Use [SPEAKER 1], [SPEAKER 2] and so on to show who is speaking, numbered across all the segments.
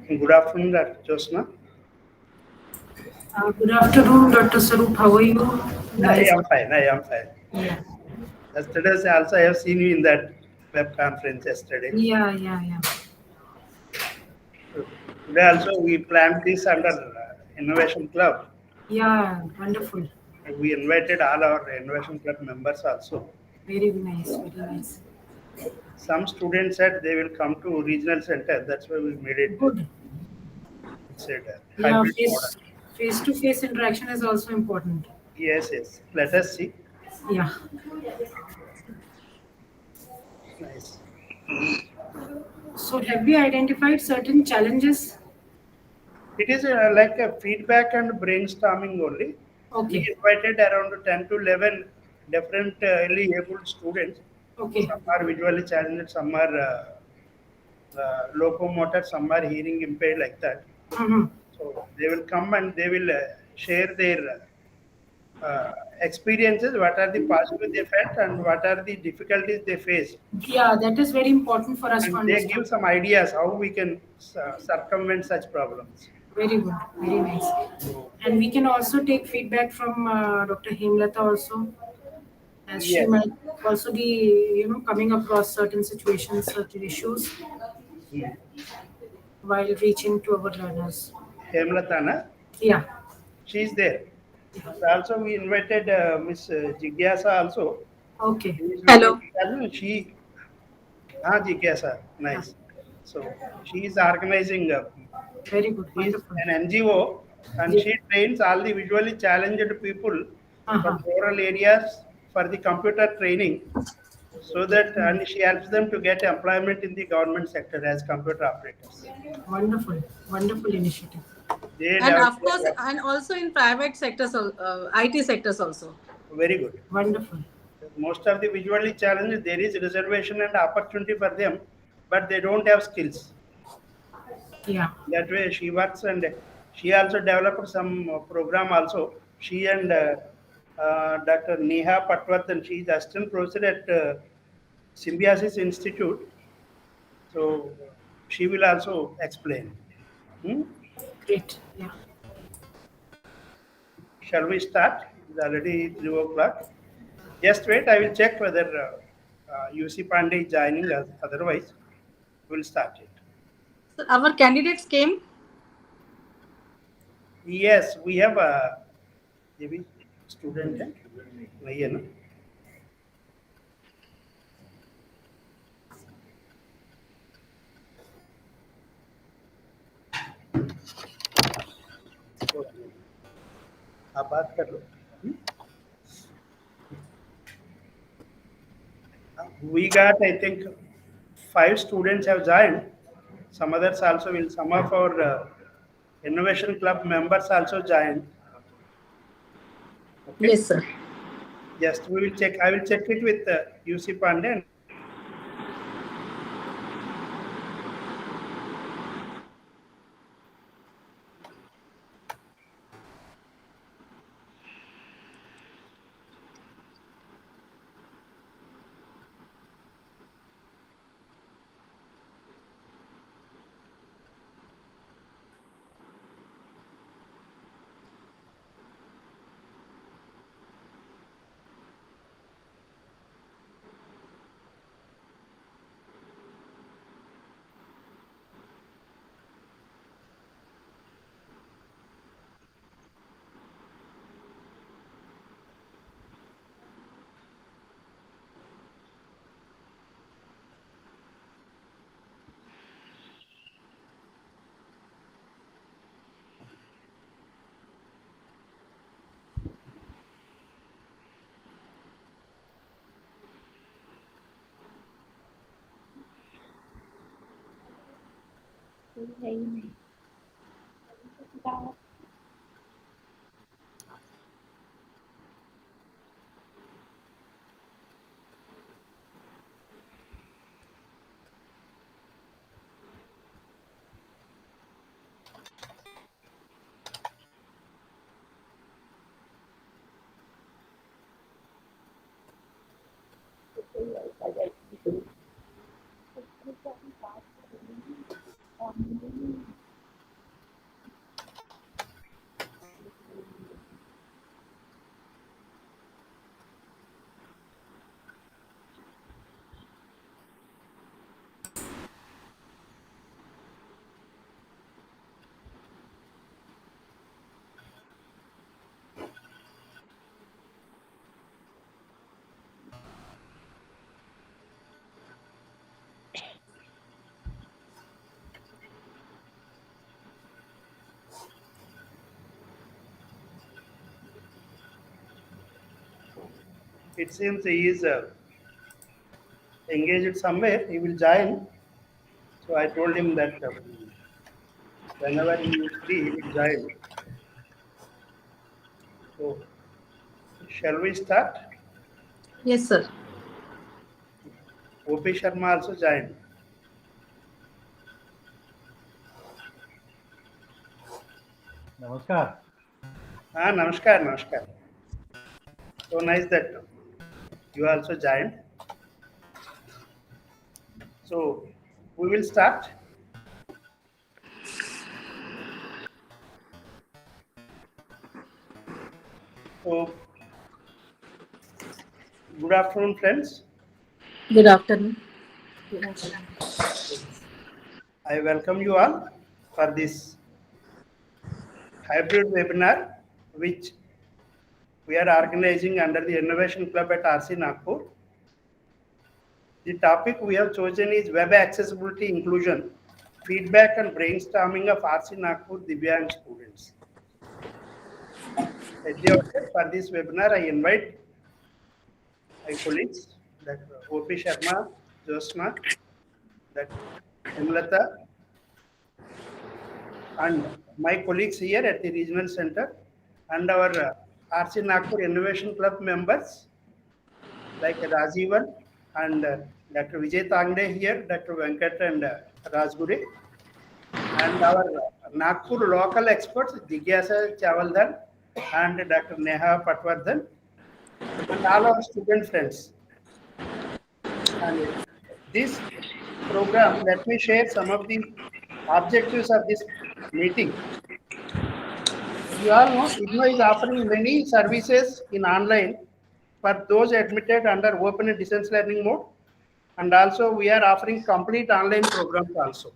[SPEAKER 1] Good afternoon, Dr. Josna.
[SPEAKER 2] Good afternoon, Dr. Sarup. How are you?
[SPEAKER 1] I
[SPEAKER 2] Nice.
[SPEAKER 1] am fine. I am fine.
[SPEAKER 2] Yeah.
[SPEAKER 1] Yesterday, also, I have seen you in that web conference yesterday.
[SPEAKER 2] Yeah.
[SPEAKER 1] Today, also, we planned this under Innovation Club.
[SPEAKER 2] Yeah, wonderful.
[SPEAKER 1] We invited all our Innovation Club members also.
[SPEAKER 2] Very nice, very nice.
[SPEAKER 1] Some students said they will come to regional center. That's why we made it.
[SPEAKER 2] Good.
[SPEAKER 1] It's a
[SPEAKER 2] Yeah,
[SPEAKER 1] hybrid model.
[SPEAKER 2] face-to-face interaction is also important.
[SPEAKER 1] Yes, yes. Let us see.
[SPEAKER 2] Yeah.
[SPEAKER 1] Nice.
[SPEAKER 2] So have we identified certain challenges?
[SPEAKER 1] It is like a feedback and brainstorming only. We
[SPEAKER 2] Okay.
[SPEAKER 1] invited around 10 to 11 differently able students.
[SPEAKER 2] Okay.
[SPEAKER 1] Some are visually challenged, some are locomotor, some are hearing impaired, like that.
[SPEAKER 2] Mm-hmm.
[SPEAKER 1] So they will come and they will share their experiences, what are the positive they felt and what are the difficulties they face.
[SPEAKER 2] Yeah, that is very important for us to
[SPEAKER 1] And they
[SPEAKER 2] understand.
[SPEAKER 1] give some ideas how we can circumvent such problems.
[SPEAKER 2] Very good. Very nice.
[SPEAKER 1] So,
[SPEAKER 2] And we can also take feedback from Dr. Hemlata also, as she
[SPEAKER 1] yes.
[SPEAKER 2] might also be, coming across certain situations, certain issues
[SPEAKER 1] Hmm.
[SPEAKER 2] while reaching to our learners.
[SPEAKER 1] Hemlatana,
[SPEAKER 2] Yeah.
[SPEAKER 1] she is there. Also, we invited Miss Jigyasa also.
[SPEAKER 2] Okay.
[SPEAKER 1] She is visually
[SPEAKER 3] Hello.
[SPEAKER 1] challenged. Jigyasa,
[SPEAKER 2] Yeah.
[SPEAKER 1] nice. So she is organizing.
[SPEAKER 2] Very good.
[SPEAKER 1] She is
[SPEAKER 2] Wonderful.
[SPEAKER 1] an NGO, and
[SPEAKER 2] Yeah.
[SPEAKER 1] she trains all the visually challenged people
[SPEAKER 2] Uh-huh.
[SPEAKER 1] from rural areas for the computer training, so that and she helps them to get employment in the government sector as computer operators.
[SPEAKER 2] Wonderful. Wonderful initiative.
[SPEAKER 1] They
[SPEAKER 3] And
[SPEAKER 1] develop
[SPEAKER 3] of course, and also in private sectors, IT sectors also.
[SPEAKER 1] very good.
[SPEAKER 2] Wonderful.
[SPEAKER 1] Most of the visually challenged, there is reservation and opportunity for them, but they don't have skills.
[SPEAKER 2] Yeah.
[SPEAKER 1] That way, she works and she also developed some program also. She and Dr. Neha Patwardhan, she is assistant professor at Symbiosis Institute. So she will also explain. Hmm?
[SPEAKER 2] Great. Yeah.
[SPEAKER 1] Shall we start? It's already 3 o'clock. Just wait, I will check whether UC Pandey is joining us. Otherwise, we'll start it.
[SPEAKER 3] So our candidates came.
[SPEAKER 1] Yes, we have a maybe student. नहीं है ना? तो आप बात कर लो. We got, I think, 5 students have joined. Some others also will. Some of our innovation club members also joined. Okay.
[SPEAKER 3] Yes, sir.
[SPEAKER 1] Just we will check. I will check it with UC Pandey. it seems he is engaged somewhere. He will join. So I told him that whenever he is free, he will join. So shall we start?
[SPEAKER 3] Yes, sir.
[SPEAKER 1] OP Sharma also joined.
[SPEAKER 4] Namaskar.
[SPEAKER 1] Namaskar, namaskar. So nice that you also joined. So we will start. So good afternoon, friends.
[SPEAKER 3] Good afternoon.
[SPEAKER 1] I welcome you all for this hybrid webinar, which we are organizing under the Innovation Club at RC Nagpur. The topic we have chosen is Web Accessibility Inclusion, Feedback and Brainstorming of RC Nagpur Divyang Students. At the outset for this webinar, I invite my colleagues, Dr. OP Sharma, Josna, Dr. Hemlata, and my colleagues here at the Regional Center, and our RC Nagpur Innovation Club members like Rajivan and Dr. Vijay Tangde here, Dr. Venkat and Rajgure, and our Nagpur local experts, Jigyasa Chavaldhan and Dr. Neha Patwardhan, and all our student friends. And this program, let me share some of the objectives of this meeting. You all know IGNOU is offering many services in online for those admitted under open and distance learning mode, and also we are offering complete online programs also.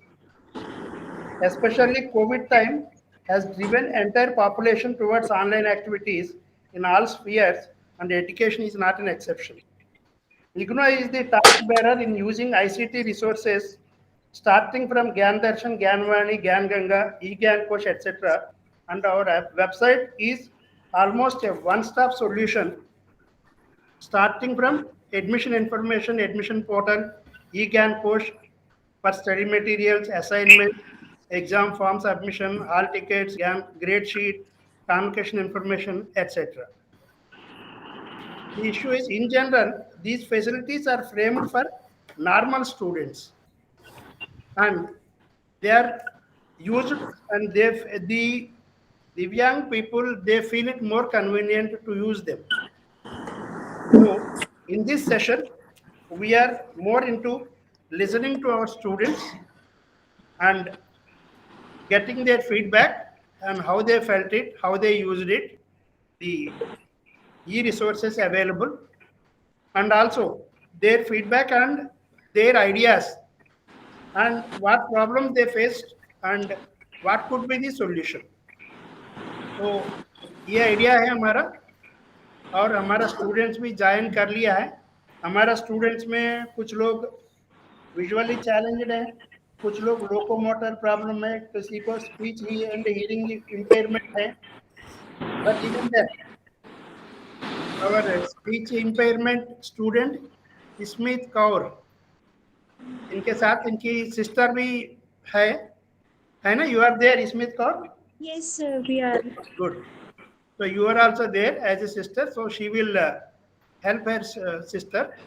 [SPEAKER 1] Especially COVID time has driven entire population towards online activities in all spheres, and education is not an exception. IGNOU is the task bearer in using ICT resources starting from Gyan Darshan, Gyanvani, Gyan Ganga, eGyan Kosh, etc. And our website is almost a one-stop solution starting from admission information, admission portal, eGyan Kosh for study materials, assignment, exam form submission, hall tickets, grade sheet, convocation information, etc. The issue is, in general, these facilities are framed for normal students, and they are used, and the young people, they feel it more convenient to use them. So in this session, we are more into listening to our students and getting their feedback and how they felt it, how they used it, the e-resources available, and also their feedback and their ideas and what problem they faced and what could be the solution. तो ये idea है हमारा, और हमारा students भी join कर लिया है. हमारा स्टूडेंट्स में कुछ लोग विजुअली चैलेंज्ड हैं, कुछ लोग लोकोमोटर प्रॉब्लम है, किसी को स्पीच एंड हियरिंग इम्पेयरमेंट है. But even that our speech impairment student Smith Kaur, इनके साथ इनकी सिस्टर भी है ना? You are there Smith Kaur?
[SPEAKER 5] Yes, sir, we are.
[SPEAKER 1] Good. So you are also there as a sister, so she will help her sister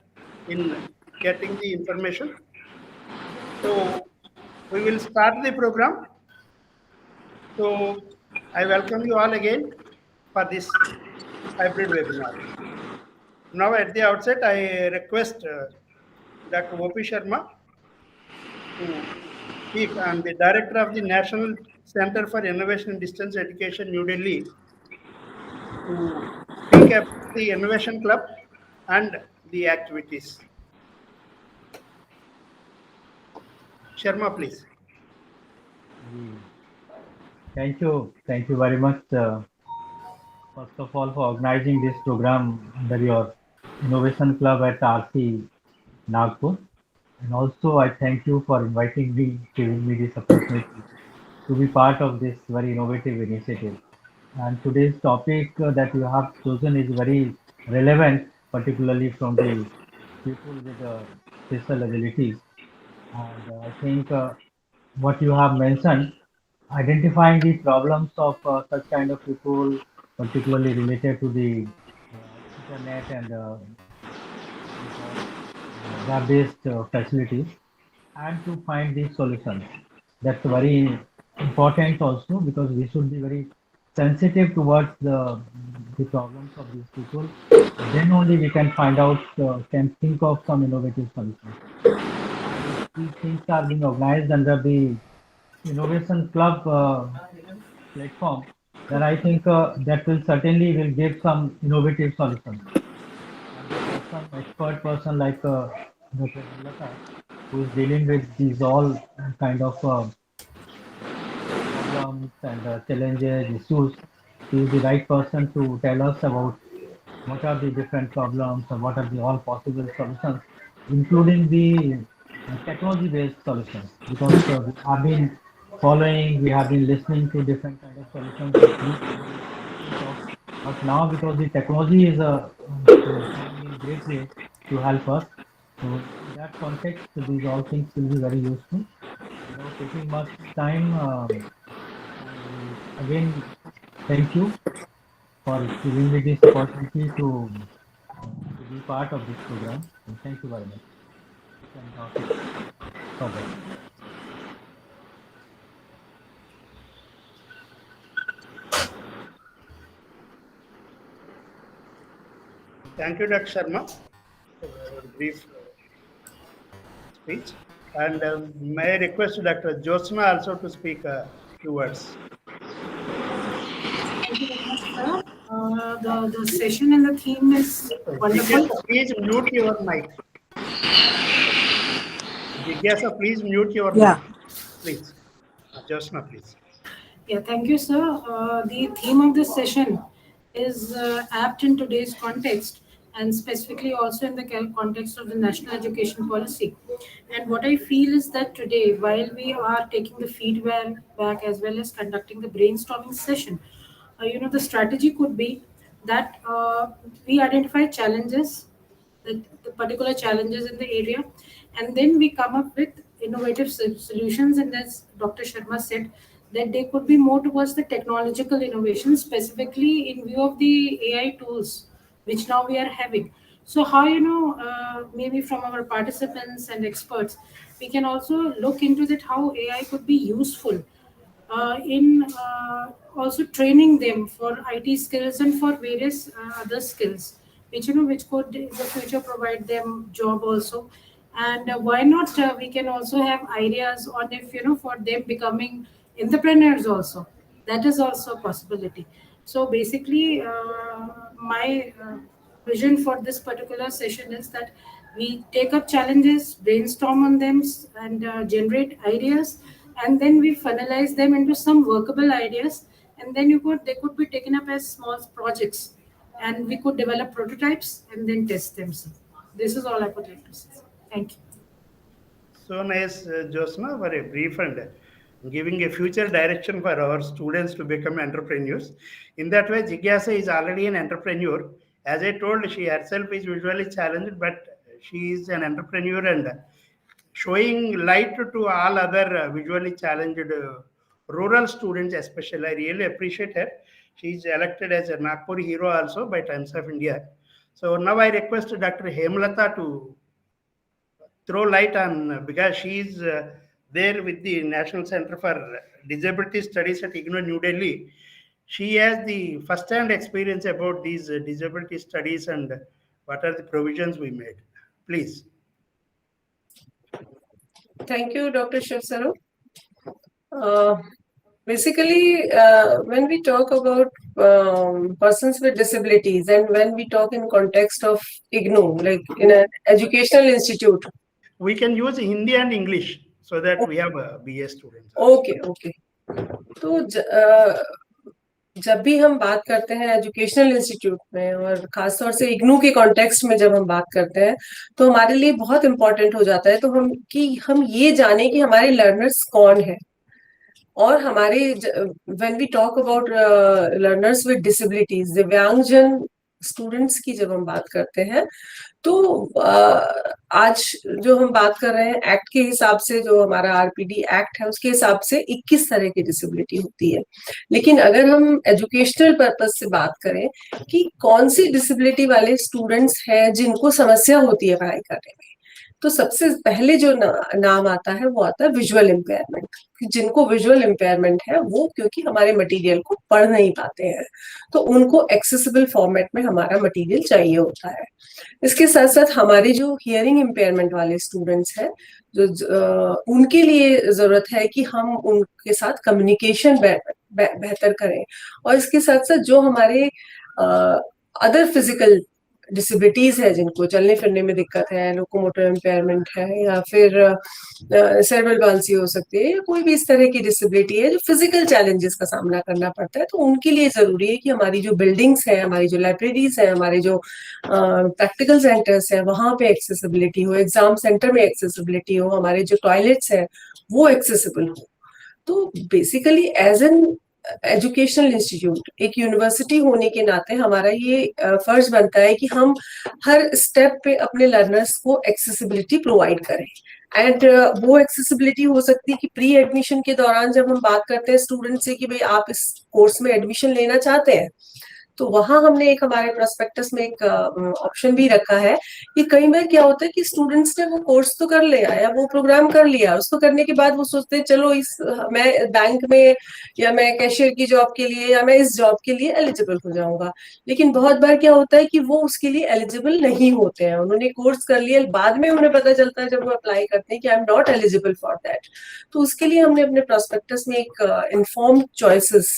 [SPEAKER 1] in getting the information. So we will start the program. So I welcome you all again for this hybrid webinar. Now at the outset, I request Dr. OP Sharma to speak. I'm the director of the National Center for Innovation and Distance Education, New Delhi, to speak about the Innovation Club and the activities. Sharma, please.
[SPEAKER 4] Thank you very much. First of all, for organizing this program under your Innovation Club at RC Nagpur. And also, I thank you for inviting me, giving me this opportunity to be part of this very innovative initiative. And today's topic that you have chosen is very relevant, particularly from the people with special abilities. And I think what you have mentioned, identifying the problems of such kind of people, particularly related to the internet and web-based facilities, and to find the solutions. That's very important also, because we should be very sensitive towards the problems of these people. Then only we can find out, can think of some innovative solutions. If these things are being organized under the Innovation Club platform, then I think that will certainly will give some innovative solutions. And there are some expert person like Dr. Lata, who is dealing with these all kind of problems and challenges, issues. He is the right person to tell us about what are the different problems and what are the all possible solutions, including the technology-based solutions. Because we have been following, we have been listening to different kind of solutions that we think of. But now, because the technology is coming in great way to help us, so in that context, these all things will be very useful. Without taking much time, again, thank you for giving me this opportunity to be part of this program. And thank you very much. You can talk it further.
[SPEAKER 1] Thank you, Dr. Sharma, for a brief speech. And may I request Dr. Jyotsna also to speak a few words.
[SPEAKER 2] Thank you very much, sir. The session and the theme is wonderful.
[SPEAKER 1] Please mute your mic. Jigyasa, please mute your
[SPEAKER 2] Yeah.
[SPEAKER 1] mic. Please. Jyotsna, please.
[SPEAKER 2] Yeah, thank you, sir. The theme of this session is apt in today's context, and specifically also in the context of the national education policy. And what I feel is that today, while we are taking the feedback back as well as conducting the brainstorming session, the strategy could be that we identify challenges, the particular challenges in the area, and then we come up with innovative solutions. And as Dr. Sharma said, that they could be more towards the technological innovation, specifically in view of the AI tools, which now we are having. So how, maybe from our participants and experts, we can also look into that how AI could be useful in also training them for IT skills and for various other skills, which could in the future provide them job also. And why not? We can also have ideas on if for them becoming entrepreneurs also. That is also a possibility. So basically, my vision for this particular session is that we take up challenges, brainstorm on them, and generate ideas, and then we finalize them into some workable ideas, and then they could be taken up as small projects, and we could develop prototypes and then test them. So this is all I would like to say. Thank you.
[SPEAKER 1] So nice, Jyotsna, for a brief and giving a future direction for our students to become entrepreneurs. In that way, Jigyasa is already an entrepreneur. As I told, she herself is visually challenged, but she is an entrepreneur and showing light to all other visually challenged rural students especially. I really appreciate her. She is elected as a Nagpur hero also by Times of India. So now I request Dr. Hemlata to throw light on, because she is there with the National Center for Disability Studies at IGNOU, New Delhi. She has the first-hand experience about these disability studies and what are the provisions we made. Please.
[SPEAKER 5] Thank you, Dr. Shiv Sarup. Basically, when we talk about persons with disabilities, and when we talk in context of IGNOU, like in an educational institute,
[SPEAKER 1] we can use Hindi and English so that we have BA students.
[SPEAKER 5] Okay. तो जब भी हम बात करते हैं educational institute में, और खासतौर से इग्नू के कॉन्टेक्स्ट में जब हम बात करते हैं, तो हमारे लिए बहुत इम्पोर्टेंट हो जाता है तो हम ये जाने कि हमारे लर्नर्स कौन है, और हमारे when we talk about learners with disabilities, दिव्यांगजन स्टूडेंट्स की जब हम बात करते हैं तो आज जो हम बात कर रहे हैं एक्ट के हिसाब से, जो हमारा आरपीडी एक्ट है उसके हिसाब से 21 तरह की डिसेबिलिटी होती है। लेकिन अगर हम एजुकेशनल पर्पज से बात करें कि कौन सी डिसेबिलिटी वाले स्टूडेंट्स हैं जिनको समस्या होती है पढ़ाई करने में, तो सबसे पहले जो नाम आता है वो आता है विजुअल इम्पेयरमेंट। जिनको विजुअल इम्पेयरमेंट है वो क्योंकि हमारे मटेरियल को पढ़ नहीं पाते हैं, तो उनको एक्सेसिबल फॉर्मेट में हमारा मटेरियल चाहिए होता है। इसके साथ साथ हमारे जो हियरिंग इम्पेयरमेंट वाले स्टूडेंट्स हैं, उनके लिए जरूरत है कि हम उनके साथ कम्युनिकेशन बेहतर करें। और इसके साथ साथ जो हमारे अदर फिजिकल डिसेबिलिटीज है, जिनको चलने फिरने में दिक्कत है, लोकोमोटर इम्पेयरमेंट है, या फिर सेरेब्रल पाल्सी हो सकती है, या कोई भी इस तरह की डिसेबिलिटी है जो फिजिकल चैलेंजेस का सामना करना पड़ता है, तो उनके लिए जरूरी है कि हमारी जो बिल्डिंग्स है, हमारी जो लाइब्रेरीज है, हमारे जो प्रैक्टिकल सेंटर्स है वहां पे एक्सेसिबिलिटी हो, एग्जाम सेंटर में एक्सेसिबिलिटी हो, हमारे जो टॉयलेट्स है वो एक्सेसिबल हो। तो basically as an educational institute, एक यूनिवर्सिटी होने के नाते हमारा ये फर्ज बनता है कि हम हर स्टेप पे अपने लर्नर्स को एक्सेसिबिलिटी प्रोवाइड करें। एंड वो एक्सेसिबिलिटी हो सकती है कि प्री एडमिशन के दौरान जब हम बात करते हैं स्टूडेंट से कि भाई आप इस कोर्स में एडमिशन लेना चाहते हैं, तो वहां हमने एक हमारे प्रोस्पेक्टस में एक ऑप्शन भी रखा है कि कई बार क्या होता है कि स्टूडेंट्स ने वो कोर्स तो कर लिया या वो प्रोग्राम कर लिया, उसको करने के बाद वो सोचते हैं चलो मैं बैंक में या मैं कैशियर की जॉब के लिए या मैं इस जॉब के लिए एलिजिबल हो जाऊंगा। लेकिन बहुत बार क्या होता है कि वो उसके लिए एलिजिबल नहीं होते हैं, उन्होंने कोर्स कर लिया, बाद में उन्हें पता चलता है जब वो अप्लाई करते हैं कि I am not eligible for that. तो उसके लिए हमने अपने प्रोस्पेक्टस में एक इन्फॉर्म्ड चॉइसेस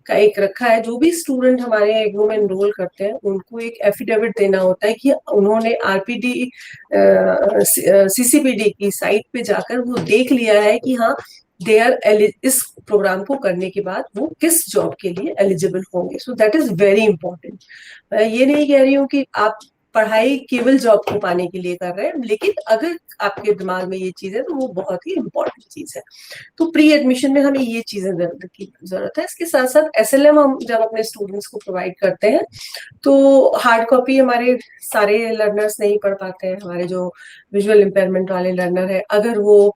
[SPEAKER 5] का एक रखा है। जो भी स्टूडेंट हमारे एग्नो में एनरोल करते हैं उनको एक एफिडेविट देना होता है कि उन्होंने आरपीडी सीसीपीडी की साइट पे जाकर वो देख लिया है कि हाँ दे आर इस प्रोग्राम को करने के बाद वो किस जॉब के लिए एलिजिबल होंगे। So that is very important. मैं ये नहीं कह रही हूँ कि आप पढ़ाई केवल जॉब को पाने के लिए कर रहे हैं, लेकिन अगर आपके दिमाग में ये चीज है तो वो बहुत ही इंपॉर्टेंट चीज है। तो प्री एडमिशन में हमें ये चीजें की जरूरत है। इसके साथ साथ एसएलएम हम जब अपने स्टूडेंट्स को प्रोवाइड करते हैं तो हार्ड कॉपी हमारे सारे लर्नर्स नहीं पढ़ पाते हैं। हमारे जो विजुअल इम्पेयरमेंट वाले लर्नर है, अगर वो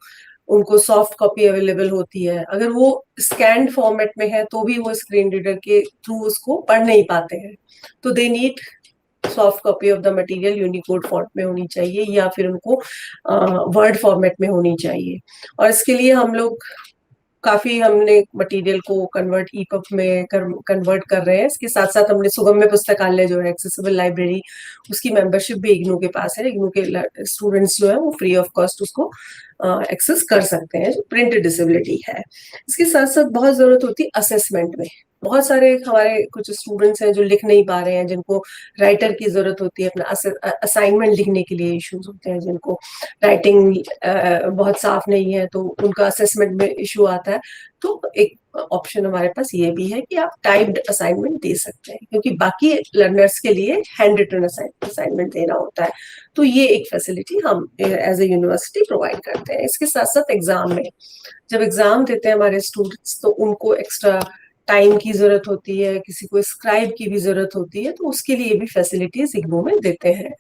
[SPEAKER 5] उनको सॉफ्ट कॉपी अवेलेबल होती है, अगर वो स्कैन्ड फॉर्मेट में है तो भी वो स्क्रीन रीडर के थ्रू उसको पढ़ नहीं पाते हैं, तो they need soft copy of the material Unicode font में होनी चाहिए या फिर उनको वर्ड फॉर्मेट में होनी चाहिए। और इसके लिए हम लोग काफी हमने मटेरियल को कन्वर्ट ईपब में कन्वर्ट कर रहे हैं। इसके साथ साथ हमने सुगम्य पुस्तकालय जो है एक्सेसिबल लाइब्रेरी, उसकी मेंबरशिप भी इग्नू के पास है। इग्नू के स्टूडेंट्स जो है वो फ्री ऑफ कॉस्ट उसको एक्सेस कर सकते हैं जो प्रिंट डिसेबिलिटी है। इसके साथ साथ बहुत जरूरत होती है असेसमेंट में। बहुत सारे हमारे कुछ स्टूडेंट्स हैं जो लिख नहीं पा रहे हैं, जिनको राइटर की जरूरत होती है, अपना असाइनमेंट लिखने के लिए इश्यूज होते हैं, जिनको राइटिंग बहुत साफ नहीं है तो उनका असेसमेंट में इशू आता है। तो एक ऑप्शन हमारे पास ये भी है कि आप टाइप्ड असाइनमेंट दे सकते हैं, क्योंकि बाकी लर्नर्स के लिए हैंड रिटन असाइनमेंट देना होता है। तो ये एक फैसिलिटी हम एज ए यूनिवर्सिटी प्रोवाइड करते हैं। इसके साथ साथ एग्जाम में जब एग्जाम देते हैं हमारे स्टूडेंट्स तो उनको एक्स्ट्रा टाइम की जरूरत होती है, किसी को स्क्राइब की भी जरूरत होती है, तो उसके लिए भी फैसिलिटीज इग्नू में देते हैं।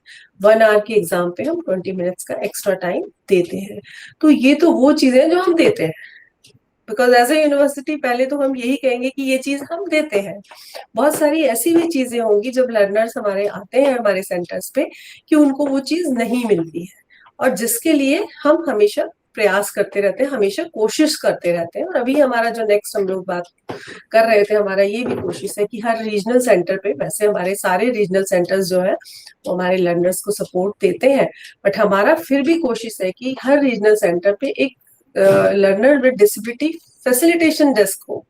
[SPEAKER 5] 1 आवर के एग्जाम पे हम 20 मिनट्स का एक्स्ट्रा टाइम देते हैं। तो ये तो वो चीजें जो हम देते हैं, बिकॉज एज ए यूनिवर्सिटी पहले तो हम यही कहेंगे कि ये चीज हम देते हैं। बहुत सारी ऐसी भी चीजें होंगी जब लर्नर्स हमारे आते हैं हमारे सेंटर्स पे कि उनको वो चीज नहीं मिलती है, और जिसके लिए हम हमेशा प्रयास करते रहते हैं, हमेशा कोशिश करते रहते हैं। और अभी हमारा जो नेक्स्ट हम लोग बात कर रहे थे, हमारा ये भी कोशिश है कि हर रीजनल सेंटर पे, वैसे हमारे सारे रीजनल सेंटर्स जो है वो हमारे लर्नर्स को सपोर्ट देते हैं, बट हमारा फिर भी कोशिश है कि हर रीजनल सेंटर पे एक learner with disability facilitation desk हो,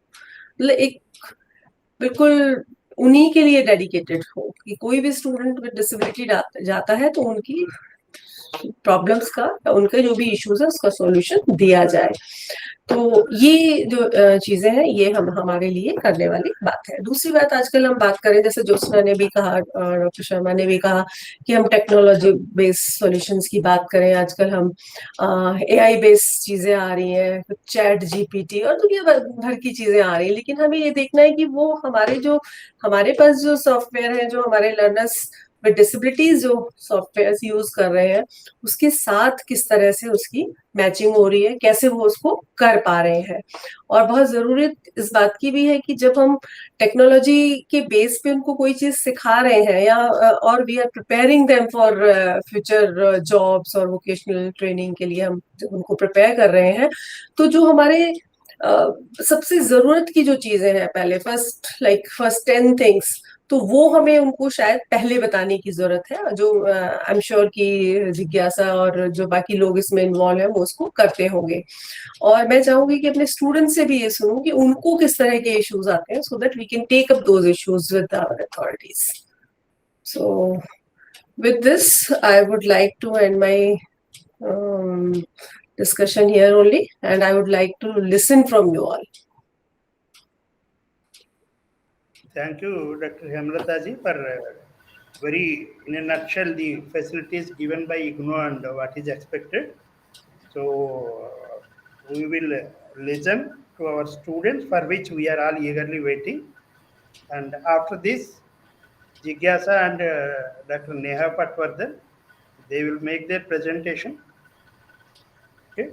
[SPEAKER 5] मतलब एक बिल्कुल उन्हीं के लिए डेडिकेटेड हो कि कोई भी स्टूडेंट विद डिसेबिलिटी जाता है तो उनकी प्रॉब्लम्स का, उनके जो भी इश्यूज है उसका सॉल्यूशन दिया जाए। तो ये जो चीजें हैं ये हमारे लिए करने वाली बात है। दूसरी बात आजकल हम बात करें, जैसे ज्योत्सना ने भी कहा और डॉक्टर शर्मा ने भी कहा कि हम टेक्नोलॉजी बेस्ड सॉल्यूशंस की बात करें। आजकल हम AI बेस्ड चीजें आ रही हैं, चैट GPT और दुनिया भर की चीजें आ रही हैं, लेकिन हमें ये देखना है कि वो हमारे पास जो सॉफ्टवेयर है, जो हमारे लर्नर्स विद डिसेबिलिटीज जो सॉफ्टवेयर यूज कर रहे हैं, उसके साथ किस तरह से उसकी मैचिंग हो रही है, कैसे वो उसको कर पा रहे हैं। और बहुत जरूरी इस बात की भी है कि जब हम टेक्नोलॉजी के बेस पे उनको कोई चीज सिखा रहे हैं या और we are preparing them for future jobs और वोकेशनल ट्रेनिंग के लिए हम जब उनको प्रिपेयर कर रहे हैं, तो जो हमारे सबसे जरूरत की जो चीजें हैं, पहले फर्स्ट 10 थिंग्स, तो वो हमें उनको शायद पहले बताने की जरूरत है, जो आई एम श्योर कि जिज्ञासा और जो बाकी लोग इसमें इन्वॉल्व है वो उसको करते होंगे। और मैं चाहूंगी कि अपने स्टूडेंट से भी ये सुनूं कि उनको किस तरह के इश्यूज आते हैं, so that we can take up those issues with our authorities. So with this I would like to end my discussion here only, and I would like to listen from you all.
[SPEAKER 1] Thank you, Dr. Hemlata ji, for very in a nutshell the facilities given by IGNOU and what is expected. So we will listen to our students, for which we are all eagerly waiting. And after this, Jigyasa and Dr. Neha Patwardhan, they will make their presentation. Okay,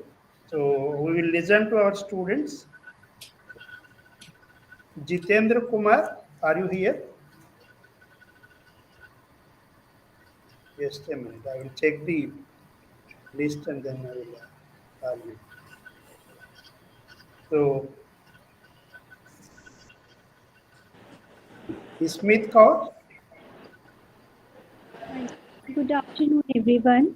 [SPEAKER 1] so we will listen to our students. Jitendra Kumar, are you here? Just a minute, I will check the list and then I will call you. So, Smith Kaur.
[SPEAKER 6] Good afternoon, everyone.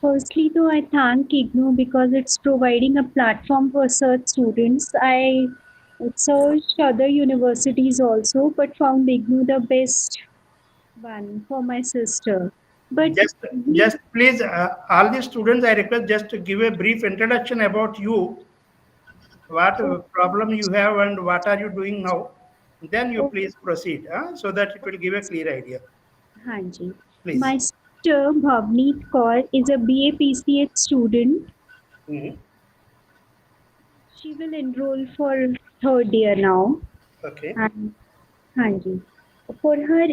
[SPEAKER 6] Firstly, though, I thank IGNOU because it's providing a platform for such students. I searched other universities also, but found IGNOU the best one for my sister. But
[SPEAKER 1] Just please, all the students, I request just to give a brief introduction about you, what problem you have and what are you doing now. Then you please proceed, so that it will give a clear idea.
[SPEAKER 6] Hanji.
[SPEAKER 1] Please.
[SPEAKER 6] My sister Bhavneet Kaur is a BA PCH student.
[SPEAKER 1] Mhm.
[SPEAKER 6] She will enroll for 3rd year now.
[SPEAKER 1] Okay.
[SPEAKER 6] And Hanji. For her,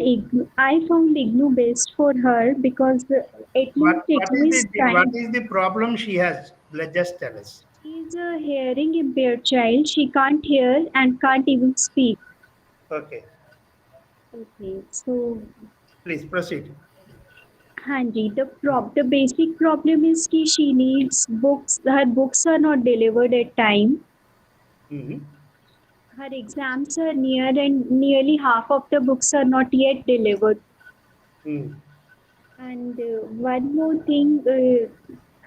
[SPEAKER 6] I found IGNOU best for her because at least IGNOU is
[SPEAKER 1] What is the problem she has? Let's just tell us.
[SPEAKER 6] She is a hearing impaired child. She can't hear and can't even speak.
[SPEAKER 1] Okay.
[SPEAKER 6] Okay, so
[SPEAKER 1] Please proceed.
[SPEAKER 6] Hanji, the basic problem is that she needs books. Her books are not delivered at time.
[SPEAKER 1] Mhm.
[SPEAKER 6] Her exams are near and nearly half of the books are not yet delivered.
[SPEAKER 1] Mm.
[SPEAKER 6] And one more thing,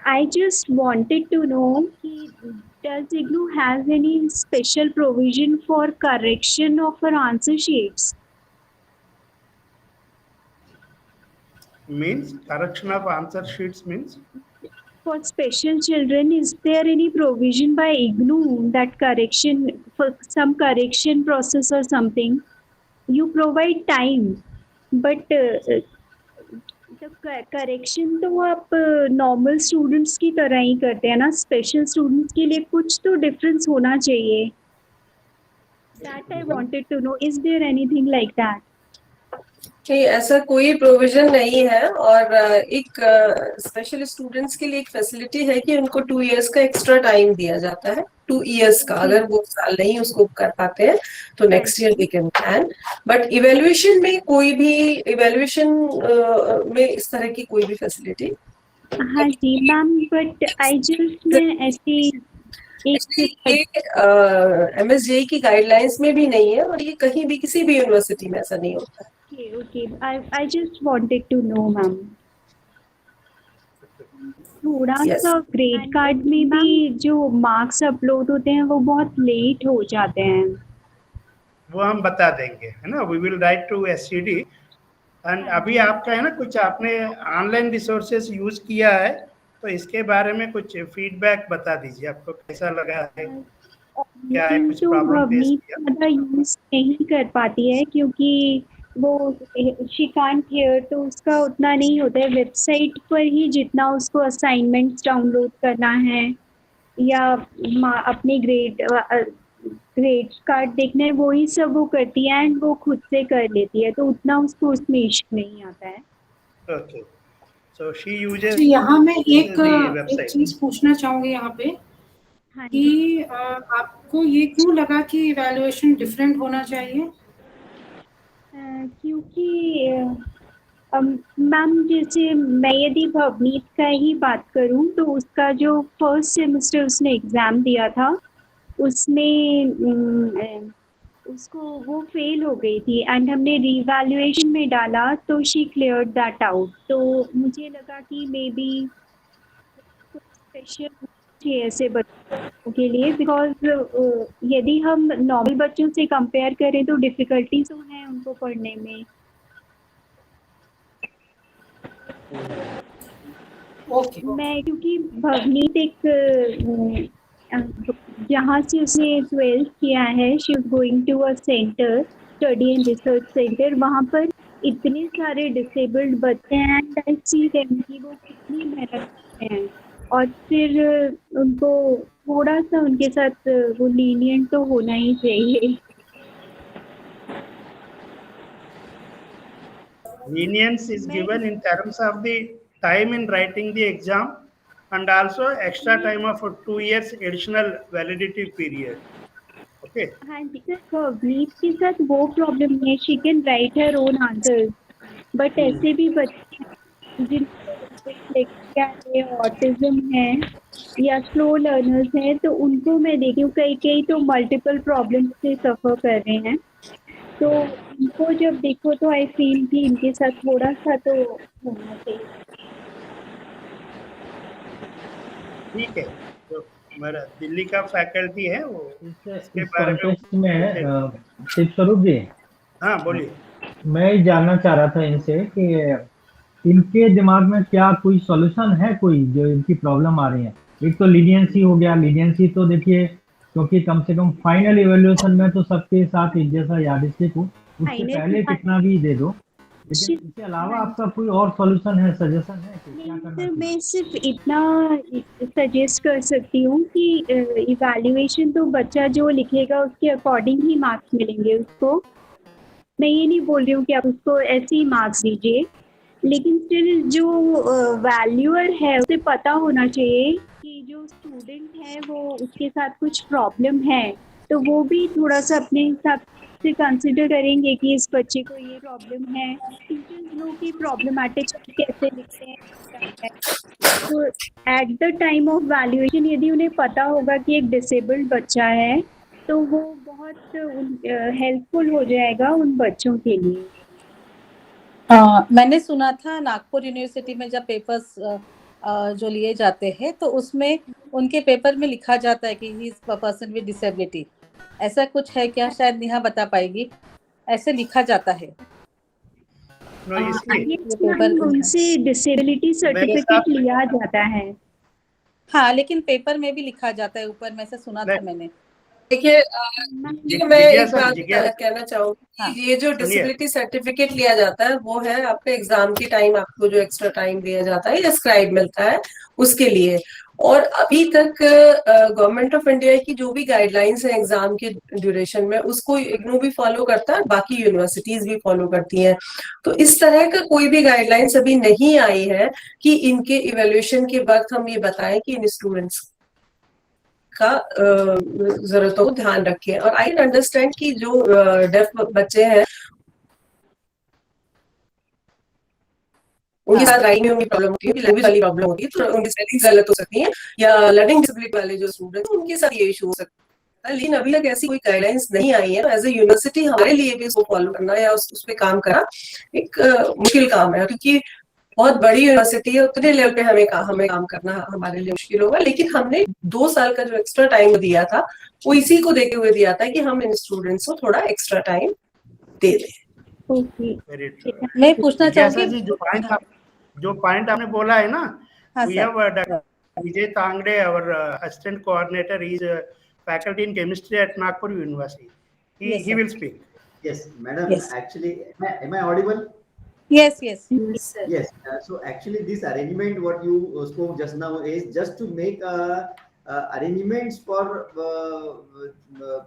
[SPEAKER 6] I just wanted to know, does IGNOU has any special provision for correction of her answer sheets?
[SPEAKER 1] Means correction of answer sheets means?
[SPEAKER 6] For special children, is there any provision by IGNOU that for some correction process or something? You provide time, but the correction तो आप normal students की तरह ही करते हैं ना, special students के लिए कुछ तो difference होना चाहिए. That I wanted to know. Is there anything like that?
[SPEAKER 5] नहीं, ऐसा कोई प्रोविजन नहीं है। और एक स्पेशल स्टूडेंट्स के लिए एक फैसिलिटी है कि उनको 2 इयर्स का एक्स्ट्रा टाइम दिया जाता है। 2 इयर्स का, अगर वो साल नहीं उसको कर पाते हैं तो next year we can plan. But evaluation में इस तरह की कोई भी फैसिलिटी।
[SPEAKER 6] हाँ जी मैम, बट आई जस्ट मैं ऐसी
[SPEAKER 5] MSJE की गाइडलाइंस में भी नहीं है और ये कहीं भी किसी भी यूनिवर्सिटी में ऐसा नहीं होता।
[SPEAKER 6] Okay. I just wanted to know, ma'am. थोड़ा सा ग्रेड कार्ड में भी जो मार्क्स अपलोड होते हैं वो बहुत लेट हो जाते हैं।
[SPEAKER 1] वो हम बता देंगे, है ना। We will write to SCD and अभी आपका है ना कुछ आपने ऑनलाइन रिसोर्सेस यूज किया है, तो इसके बारे में कुछ फीडबैक बता दीजिए, आपको कैसा लगा है, क्या है, कुछ
[SPEAKER 6] तो
[SPEAKER 1] प्रॉब्लम फेस
[SPEAKER 6] भवनीत
[SPEAKER 1] किया?
[SPEAKER 6] ज़्यादा यूज नहीं कर पाती है क्योंकि वो शी कांट हियर, तो उसका उतना नहीं होता है। वेबसाइट पर ही जितना उसको असाइनमेंट्स डाउनलोड करना है या अपने ग्रेड कार्ड देखना है, वही सब वो करती है एंड वो खुद से कर लेती है, तो उतना उसको उसमें इश्क नहीं आता है।
[SPEAKER 1] ओके, सो शी यूजेस
[SPEAKER 2] तो यहाँ मैं एक
[SPEAKER 1] वेबसाइट।
[SPEAKER 2] चीज पूछना चाहूंगी यहाँ पे
[SPEAKER 6] हाँ जी।
[SPEAKER 2] कि आपको ये क्यों लगा कि इवैल्यूएशन डिफरेंट होना चाहिए?
[SPEAKER 6] क्योंकि मैम जैसे मैं यदि भवनीत का ही बात करूं तो उसका जो फर्स्ट सेमेस्टर उसने एग्ज़ाम दिया था उसमें उसको वो फेल हो गई थी एंड हमने रीवैल्यूएशन में डाला तो शी क्लियर्ड दैट आउट। तो मुझे लगा कि मे बी स्पेशल चाहिए ऐसे बच्चों के लिए, बिकॉज यदि हम नॉर्मल बच्चों से कंपेयर करें तो डिफ़िकल्टीज तो हैं उनको पढ़ने में।
[SPEAKER 2] ओके,
[SPEAKER 6] मैं क्योंकि भवनीत एक जहाँ से उसने 12th किया है, she is going to a centre, study and research centre, वहाँ पर इतने सारे डिसेबल्ड बच्चे हैं एंड आई सी देम कि वो कितनी मेहनत करते हैं और फिर उनको थोड़ा सा उनके साथ वो लीनियंट तो होना ही चाहिए।
[SPEAKER 1] Lenience is given in terms of the time in writing the exam and also extra time of 2 years additional validity period. Okay.
[SPEAKER 6] हाँ जी सर, भवनीत के साथ वो प्रॉब्लम नहीं है, she can write her own answers, but ऐसे भी बच्चे हैं जिनको ऑटिज्म है या स्लो लर्नर्स हैं, तो उनको मैं देखी हूँ कई तो मल्टीपल प्रॉब्लम्स से सफ़र कर रहे हैं, तो इनको जब देखो तो आई फील कि इनके साथ थोड़ा सा तो होना चाहिए।
[SPEAKER 1] ठीक है, तो हमारा दिल्ली का फैकल्टी है वो
[SPEAKER 4] इस कॉन्टेक्स्ट में शिव स्वरूप जी,
[SPEAKER 1] हाँ बोलिए।
[SPEAKER 4] मैं ये जानना चाह रहा था इनसे कि इनके दिमाग में क्या कोई सॉल्यूशन है, कोई जो इनकी प्रॉब्लम आ रही है? एक तो लीनियंसी हो गया, लीनियंसी तो देखिए क्योंकि कम से कम फाइनल इवैल्यूएशन में तो सबके साथ एक जैसा यादस्टिक हो, उससे पहले कितना भी दे दो, लेकिन इसके अलावा आपका कोई और सॉल्यूशन है, सजेशन है कि क्या करना चाहिए?
[SPEAKER 6] मैं सिर्फ इतना सजेस्ट कर सकती हूँ कि इवैल्यूएशन तो बच्चा जो लिखेगा उसके अकॉर्डिंग ही मार्क्स मिलेंगे उसको। मैं ये नहीं बोल रही हूँ कि आप उसको ऐसे ही मार्क्स दीजिए, लेकिन स्टिल जो वैल्यूअर है उसे पता होना चाहिए कि जो स्टूडेंट है वो उसके साथ कुछ प्रॉब्लम है, तो वो भी थोड़ा सा अपने हिसाब से कंसिडर करेंगे कि इस बच्चे को ये प्रॉब्लम है। टीचर्स लोग की प्रॉब्लमैटिक कैसे लिखते हैं, तो at the time of valuation यदि उन्हें पता होगा कि एक डिसेबल्ड बच्चा है तो वो बहुत हेल्पफुल हो जाएगा उन बच्चों के लिए।
[SPEAKER 3] मैंने सुना था नागपुर यूनिवर्सिटी में जब पेपर्स जो लिए जाते हैं तो उसमें उनके पेपर में लिखा जाता है कि he is a person with disability, ऐसा कुछ है क्या? शायद नेहा बता पाएगी, ऐसे लिखा जाता है।
[SPEAKER 6] उनसे डिसेबिलिटी सर्टिफिकेट लिया जाता है।
[SPEAKER 3] हाँ, लेकिन पेपर में भी लिखा जाता है ऊपर में, ऐसा सुना था मैंने।
[SPEAKER 5] देखिए मैं एक बात कहना चाहूंगी, ये जो डिसेबिलिटी सर्टिफिकेट लिया जाता है वो है आपके एग्जाम के टाइम, आपको जो एक्स्ट्रा टाइम दिया जाता है या स्क्राइब मिलता है उसके लिए। और अभी तक गवर्नमेंट ऑफ इंडिया की जो भी गाइडलाइंस है एग्जाम के ड्यूरेशन में उसको इग्नू भी फॉलो करता है, बाकी यूनिवर्सिटीज भी फॉलो करती हैं। तो इस तरह का कोई भी गाइडलाइंस अभी नहीं आई है कि इनके इवेल्युएशन के वक्त हम ये बताएं कि इन स्टूडेंट्स का जरूरतों को ध्यान रखें। और आई अंडरस्टैंड कि जो डेफ बच्चे हैं उनके साथ राइटिंग में प्रॉब्लम होती है, लैंग्वेज वाली प्रॉब्लम होती है, तो उनकी स्पेलिंग गलत हो सकती है, या लर्निंग डिसेबिलिटी वाले जो स्टूडेंट हैं उनके साथ ये इशू हो सकता है। लेकिन अभी तक ऐसी कोई गाइडलाइंस नहीं आई है, एज ए यूनिवर्सिटी हमारे लिए भी इसको फॉलो करना या उस पर काम करना एक मुश्किल काम है, क्योंकि बहुत बड़ी यूनिवर्सिटी है, उतने लेवल पे हमें काम करना हमारे लिए मुश्किल होगा। लेकिन हमने 2 साल का जो एक्स्ट्रा टाइम दिया था वो इसी को देखते हुए दिया था कि हम इन स्टूडेंट्स को थोड़ा एक्स्ट्रा टाइम दे दें।
[SPEAKER 6] Okay.
[SPEAKER 1] वेरी
[SPEAKER 3] मैं पूछना
[SPEAKER 1] जिज्ञासा
[SPEAKER 3] चाहूंगी।
[SPEAKER 1] जी, जो पॉइंट आपने बोला है ना,
[SPEAKER 3] हाँ
[SPEAKER 1] we
[SPEAKER 3] sir.
[SPEAKER 1] have Dr. Vijay Tangde, our assistant coordinator. He is faculty in chemistry at Nagpur University.
[SPEAKER 3] Yes,
[SPEAKER 1] He
[SPEAKER 3] sir.
[SPEAKER 1] will speak.
[SPEAKER 7] Yes, madam.
[SPEAKER 3] Yes.
[SPEAKER 7] Actually, am I audible?
[SPEAKER 3] Yes, yes.
[SPEAKER 6] Yes, sir.
[SPEAKER 7] Yes. So actually, this arrangement, what you spoke just now, is just to make arrangements for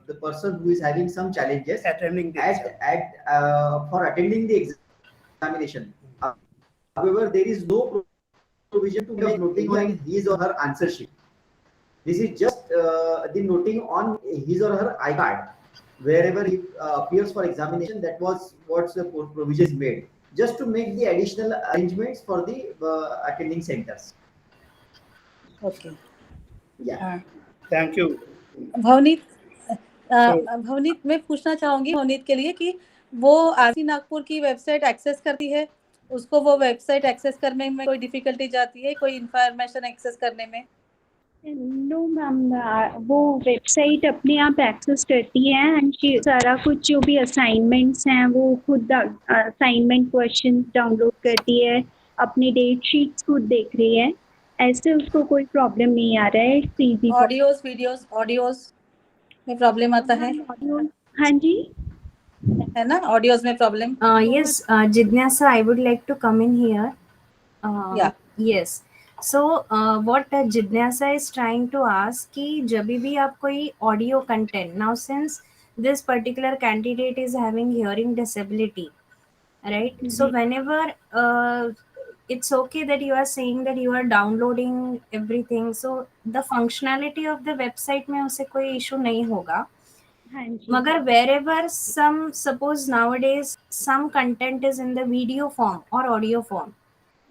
[SPEAKER 7] the person who is having some challenges
[SPEAKER 1] Attending the exam.
[SPEAKER 7] for attending the examination. However, there is no provision to make noting on his or her answer sheet. This is just the noting on his or her iCard. Wherever he appears for examination, that was what the provision is made, just to make the additional arrangements for the attending centers.
[SPEAKER 3] Okay.
[SPEAKER 7] Yeah.
[SPEAKER 1] Thank you.
[SPEAKER 3] Bhavneet,
[SPEAKER 1] So-
[SPEAKER 3] Bhavneet मैं पूछना चाहूंगी भवनीत के लिए कि वो RC Nagpur की website access करती है, उसको वो वेबसाइट एक्सेस करने में कोई डिफिकल्टी जाती है, कोई इंफॉर्मेशन एक्सेस करने में?
[SPEAKER 6] नो मैम, वो वेबसाइट अपने आप एक्सेस करती है एंड सारा कुछ जो भी असाइनमेंट्स हैं वो खुद असाइनमेंट क्वेश्चन डाउनलोड करती है, अपनी डेट शीट्स खुद देख रही है, ऐसे उसको कोई प्रॉब्लम नहीं आ रहा है। इजी
[SPEAKER 3] ऑडियोज में प्रॉब्लम आता है?
[SPEAKER 6] हाँ जी,
[SPEAKER 3] है ना, ऑडियोज में problem?
[SPEAKER 8] Yes, Jidnyasa, I would like to come in here.
[SPEAKER 3] Yeah.
[SPEAKER 8] Yes. So, what Jidnyasa is trying to ask कि जब भी आप कोई audio content, now since this particular candidate is having hearing disability, right? So whenever it's okay that you are saying that you are downloading everything, so the functionality of the website में उसे कोई issue नहीं होगा.
[SPEAKER 6] हाँ जी,
[SPEAKER 8] मगर wherever suppose nowadays some content is in the video form or audio form,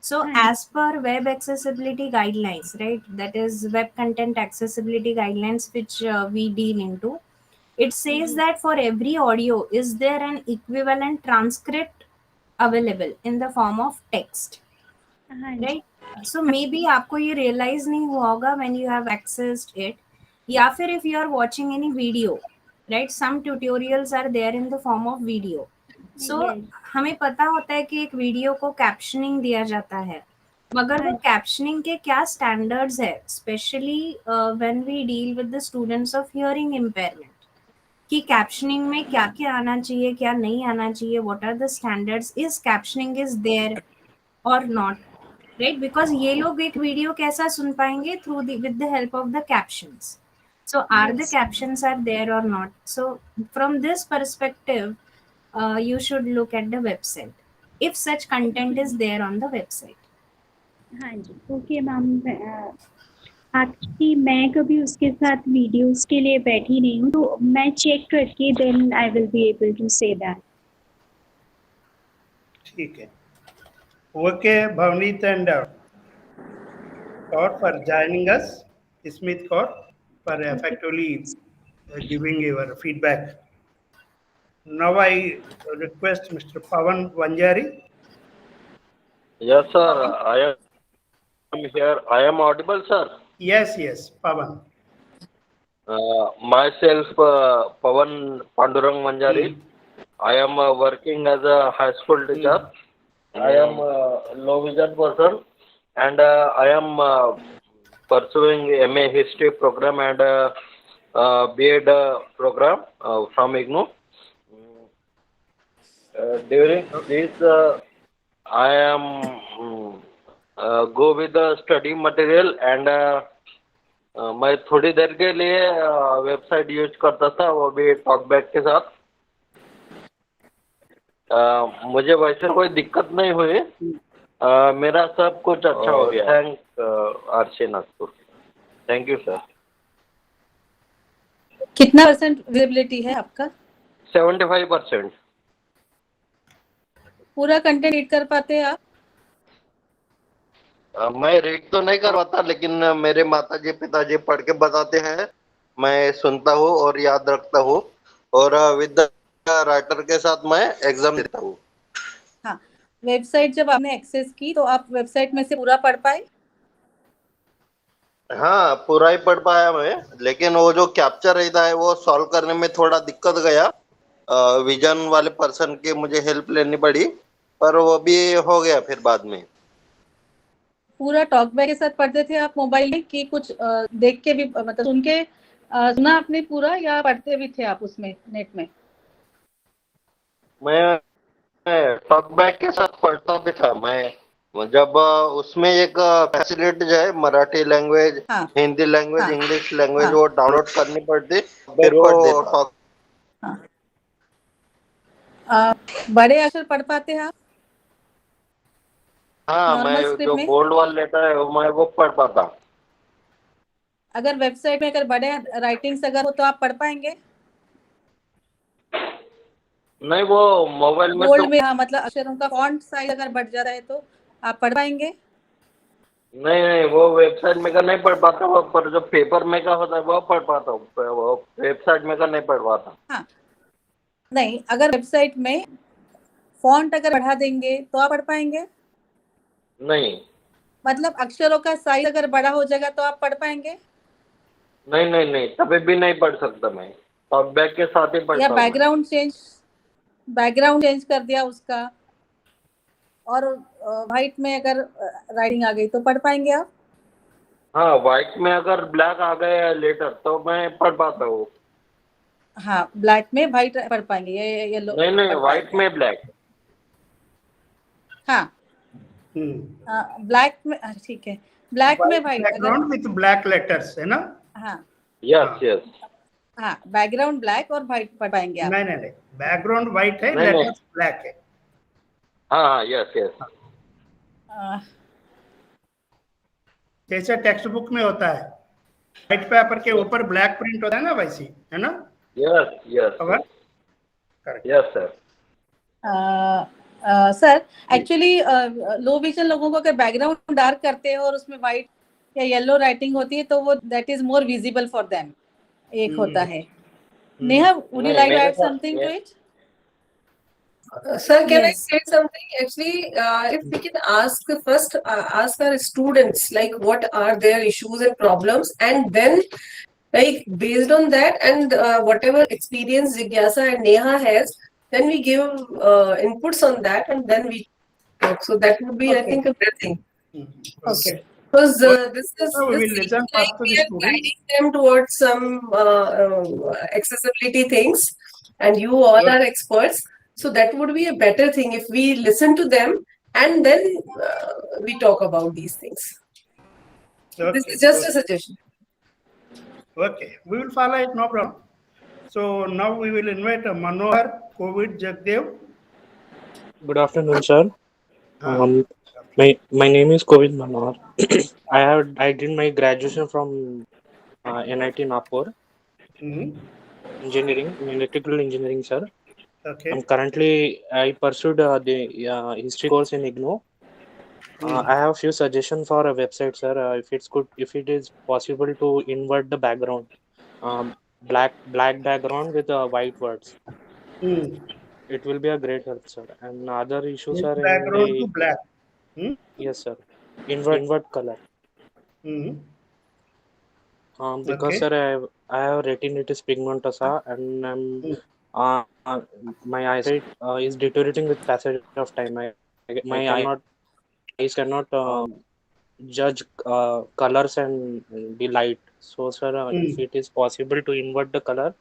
[SPEAKER 8] so as per web accessibility guidelines, right, that is web content accessibility guidelines which we deal into, it says that for every audio is there an equivalent transcript available in the form of text,
[SPEAKER 6] हाँ जी,
[SPEAKER 8] right? So maybe आपको ये realize नहीं हुआ होगा when you have accessed it, या फिर if you are watching any video, right, some tutorials are there in the form of video. So
[SPEAKER 6] Yes.
[SPEAKER 8] हमें पता होता है कि एक वीडियो को कैप्शनिंग दिया जाता है, मगर वो कैप्शनिंग के क्या स्टैंडर्ड्स है, specially when we deal with the students of hearing impairment, कि कैप्शनिंग में क्या क्या आना चाहिए, क्या नहीं आना चाहिए, what are the standards, is captioning is there or not, right? Because ये लोग एक वीडियो कैसा सुन पाएंगे, through with the help of the captions. So are the captions are there or not? So from this perspective, you should look at the website if such content is there on the website.
[SPEAKER 6] हाँ जी, okay ma'am. Actually मैं कभी उसके साथ videos के लिए बैठी नहीं हूँ, तो मैं चेक करके then I will be able to say that.
[SPEAKER 1] ठीक है, okay Bhavneet and Kaur for joining us, Smith Kaur for effectively giving your feedback. Now I request Mr. Pavan Vanjari.
[SPEAKER 9] Yes, sir. I am here. I am audible, sir.
[SPEAKER 1] Yes, Pavan.
[SPEAKER 9] Myself, Pavan Pandurang Manjari. I am working as a high school teacher. I am low vision person, and I am pursuing MA History program and B.Ed program from IGNOU. During this, I am go with the study material and मैं थोड़ी देर के लिए website use करता था, वो भी talkback के साथ. मुझे वैसे कोई दिक्कत नहीं हुई. मेरा सब कुछ अच्छा हो गया. Thank RC Nagpur. Thank you sir.
[SPEAKER 3] कितना परसेंट विजिबिलिटी है आपका?
[SPEAKER 9] 75%.
[SPEAKER 3] पूरा कंटेंट रीड कर पाते हैं आप?
[SPEAKER 9] मैं रीड तो नहीं करवाता, लेकिन मेरे माताजी पिताजी पढ़ के बताते हैं, मैं सुनता हूँ और याद रखता हूँ, और विद राइटर के साथ मैं एग्जाम देता हूँ.
[SPEAKER 3] हाँ, वेबसाइट जब आपने एक्सेस की तो आप वेबसाइट में से पूरा पढ़ पाए?
[SPEAKER 9] हाँ, पूरा ही पढ़ पाया मैं, लेकिन वो जो कैप्चर रहता है वो सॉल्व करने में थोड़ा दिक्कत गया. विजन वाले पर्सन की मुझे हेल्प लेनी पड़ी, पर वो भी हो गया फिर बाद में।
[SPEAKER 3] पूरा टॉक बैक के साथ पढ़ते थे आप मोबाइल में कि कुछ देख के भी मतलब सुन के सुना आपने पूरा, या पढ़ते भी थे आप उसमें नेट में?
[SPEAKER 9] मैं टॉक बैक के साथ पढ़ता भी था। मैं जब उसमें एक फैसिलिटीज है, मराठी लैंग्वेज,
[SPEAKER 3] हाँ
[SPEAKER 9] हिंदी लैंग्वेज,
[SPEAKER 3] हाँ
[SPEAKER 9] इंग्लिश लैंग्वेज,
[SPEAKER 3] हाँ
[SPEAKER 9] वो डाउनलोड करनी पड़ती, फिर वो टॉक।
[SPEAKER 3] हाँ। बड़े अक्षर पढ़ पाते हैं आप
[SPEAKER 9] हाँ, मैं
[SPEAKER 3] नॉर्मल स्क्रिप्ट
[SPEAKER 9] जो
[SPEAKER 3] में?
[SPEAKER 9] बोल्ड वाला लेटर है मैं वो पढ़ पाता।
[SPEAKER 3] अगर वेबसाइट में अगर बड़े राइटिंग्स अगर हो तो आप पढ़ पाएंगे?
[SPEAKER 9] नहीं, वो मोबाइल में
[SPEAKER 3] बोल्ड
[SPEAKER 9] तो
[SPEAKER 3] में, हाँ, मतलब अक्षरों का फॉन्ट साइज अगर बढ़ जाता है तो आप पढ़ पाएंगे?
[SPEAKER 9] नहीं, वो वेबसाइट में का नहीं पढ़ पाता, वो पर जो पेपर में का होता है वो पढ़ पाता हूँ, वो वेबसाइट में का नहीं पढ़ पाता।
[SPEAKER 3] हाँ, नहीं, अगर वेबसाइट में फॉन्ट अगर बढ़ा देंगे तो आप पढ़ पाएंगे?
[SPEAKER 9] नहीं
[SPEAKER 3] मतलब अक्षरों का साइज अगर बड़ा हो जाएगा तो आप पढ़ पाएंगे?
[SPEAKER 9] नहीं नहीं नहीं, तभी भी नहीं पढ़ सकता मैं, टॉक बैक के साथ ही
[SPEAKER 3] या
[SPEAKER 9] पढ़ता हूँ मैं।
[SPEAKER 3] बैकग्राउंड चेंज कर दिया उसका और वाइट में अगर राइटिंग आ गई तो पढ़ पाएंगे आप?
[SPEAKER 9] हाँ, व्हाइट में अगर ब्लैक आ गया लेटर तो मैं पढ़ पाता हूँ।
[SPEAKER 3] हाँ, ब्लैक में वाइट पढ़ पाएंगे, ये येलो
[SPEAKER 9] नहीं नहीं,
[SPEAKER 3] पढ़
[SPEAKER 9] व्हाइट
[SPEAKER 3] पाएंगे?
[SPEAKER 9] में ब्लैक।
[SPEAKER 3] हाँ, ब्लैक में, ठीक है, ब्लैक में वाइट अगर,
[SPEAKER 1] बैकग्राउंड विथ ब्लैक लेटर्स है ना?
[SPEAKER 3] हाँ
[SPEAKER 9] यस यस।
[SPEAKER 3] हाँ, बैकग्राउंड ब्लैक और वाइट पढ़ पाएंगे आप?
[SPEAKER 1] नहीं नहीं नहीं, बैकग्राउंड व्हाइट है,
[SPEAKER 9] नहीं नहीं,
[SPEAKER 1] लेटर्स ब्लैक है।
[SPEAKER 9] हाँ हाँ, यस यस।
[SPEAKER 3] अ,
[SPEAKER 1] जैसे टेक्स्ट बुक में होता है, व्हाइट पेपर के ऊपर ब्लैक प्रिंट होता है ना, वैसी है ना?
[SPEAKER 9] Yes yes
[SPEAKER 1] cover correct.
[SPEAKER 9] Yes sir.
[SPEAKER 3] Sir, actually low vision लोगों को अगर बैकग्राउंड डार्क करते हैं और उसमें व्हाइट या येलो राइटिंग होती है तो वो that is more visible for them, एक होता है। नेहा, वुड यू
[SPEAKER 9] नहीं,
[SPEAKER 3] लाइक टू
[SPEAKER 9] मेरे
[SPEAKER 3] ऐड
[SPEAKER 9] साथ
[SPEAKER 3] something to it?
[SPEAKER 5] Sir, can I
[SPEAKER 3] Yes.
[SPEAKER 5] say something? Actually, if we can ask first, ask our students like what are their issues and problems, and then like based on that and whatever experience Jigyasa and Neha has, then we give inputs on that, and then we talk. So that would be, I
[SPEAKER 3] Okay.
[SPEAKER 5] think, a better thing.
[SPEAKER 3] Okay.
[SPEAKER 5] Because this
[SPEAKER 1] So we will
[SPEAKER 5] seems
[SPEAKER 1] listen
[SPEAKER 5] like
[SPEAKER 1] first to
[SPEAKER 5] we
[SPEAKER 1] the
[SPEAKER 5] are
[SPEAKER 1] students.
[SPEAKER 5] guiding them towards some accessibility things, and you all are experts. So that would be a better thing if we listen to them and then we talk about these things. This
[SPEAKER 1] Okay,
[SPEAKER 5] is just a
[SPEAKER 1] okay.
[SPEAKER 5] suggestion.
[SPEAKER 1] Okay, we will follow it, no problem. So now we will invite Manohar Covid Jagdev.
[SPEAKER 10] Good afternoon, sir.
[SPEAKER 1] Ah,
[SPEAKER 10] My name is Kovid Manohar. I did my graduation from NIT Nagpur, engineering, electrical engineering, sir.
[SPEAKER 1] okay.
[SPEAKER 10] I pursued the history course in IGNOU. I have few suggestions for a website, sir. If it is possible to invert the background, black background with white words, it will be a great help, sir. And other issues are in
[SPEAKER 1] Background to
[SPEAKER 10] the
[SPEAKER 1] black.
[SPEAKER 10] yes, sir. Invert color. Because
[SPEAKER 1] Okay.
[SPEAKER 10] sir, I have retinitis pigmentosa and my eyesight is deteriorating with passage of time. My eyes cannot judge colors and be light. So sir, if it is possible to invert the color,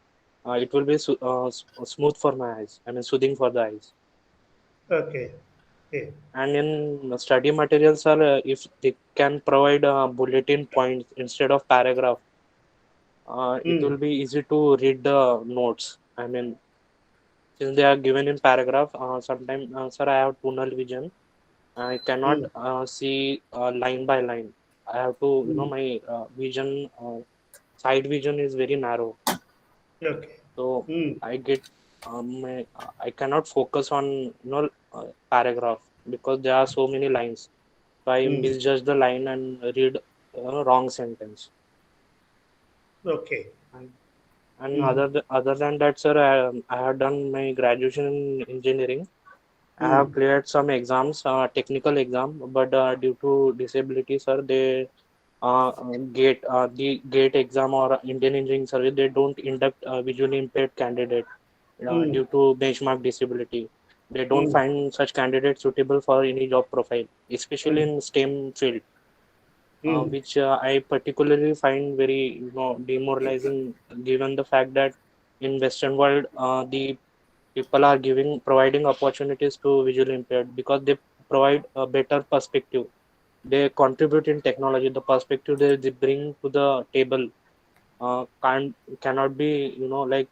[SPEAKER 10] it will be smooth for my eyes. I mean, soothing for the eyes.
[SPEAKER 1] Okay. Okay.
[SPEAKER 10] And in study materials, sir, if they can provide bulletin points instead of paragraph, it will be easy to read the notes. I mean, since they are given in paragraph, sometimes, sir, I have tunnel vision. I cannot see line by line. I have to, my vision, side vision is very narrow.
[SPEAKER 1] Okay.
[SPEAKER 10] So I get, I cannot focus on, paragraph because there are so many lines. So I misjudge the line and read wrong sentence.
[SPEAKER 1] Okay.
[SPEAKER 10] And other than that, sir, I have done my graduation in engineering. I have cleared some exams, technical exam, but due to disability, sir, they the GATE exam or Indian Engineering Service, they don't induct visually impaired candidate. due to benchmark disability. They don't find such candidates suitable for any job profile, especially in STEM field, which I particularly find very demoralizing, given the fact that in Western world the people are providing opportunities to visually impaired because they provide a better perspective. They contribute in technology. The perspective they bring to the table cannot be like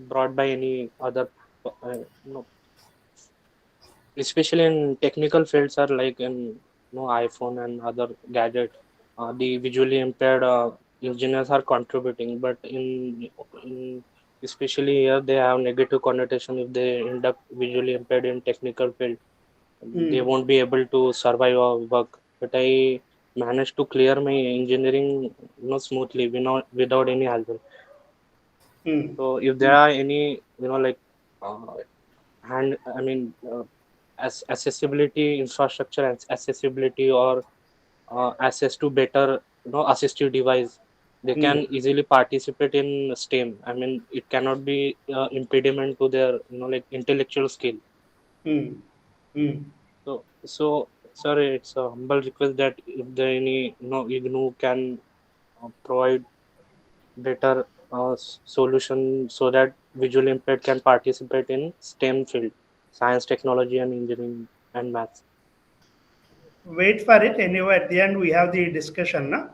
[SPEAKER 10] brought by any other especially in technical fields are like in iPhone and other gadget. The visually impaired engineers are contributing, but in especially here they have negative connotation. If they end up visually impaired in technical field, they won't be able to survive or work. But I managed to clear my engineering smoothly without any help. So if there are any like hand I mean accessibility infrastructure and accessibility or access to better assistive device, they can easily participate in STEM. I mean, it cannot be impediment to their like intellectual skill. So sorry, it's a humble request that if there any IGNOU can provide better solution so that visually impaired can participate in STEM field, science, technology, and engineering and maths.
[SPEAKER 1] Wait for it. Anyway, at the end we have the discussion. Na?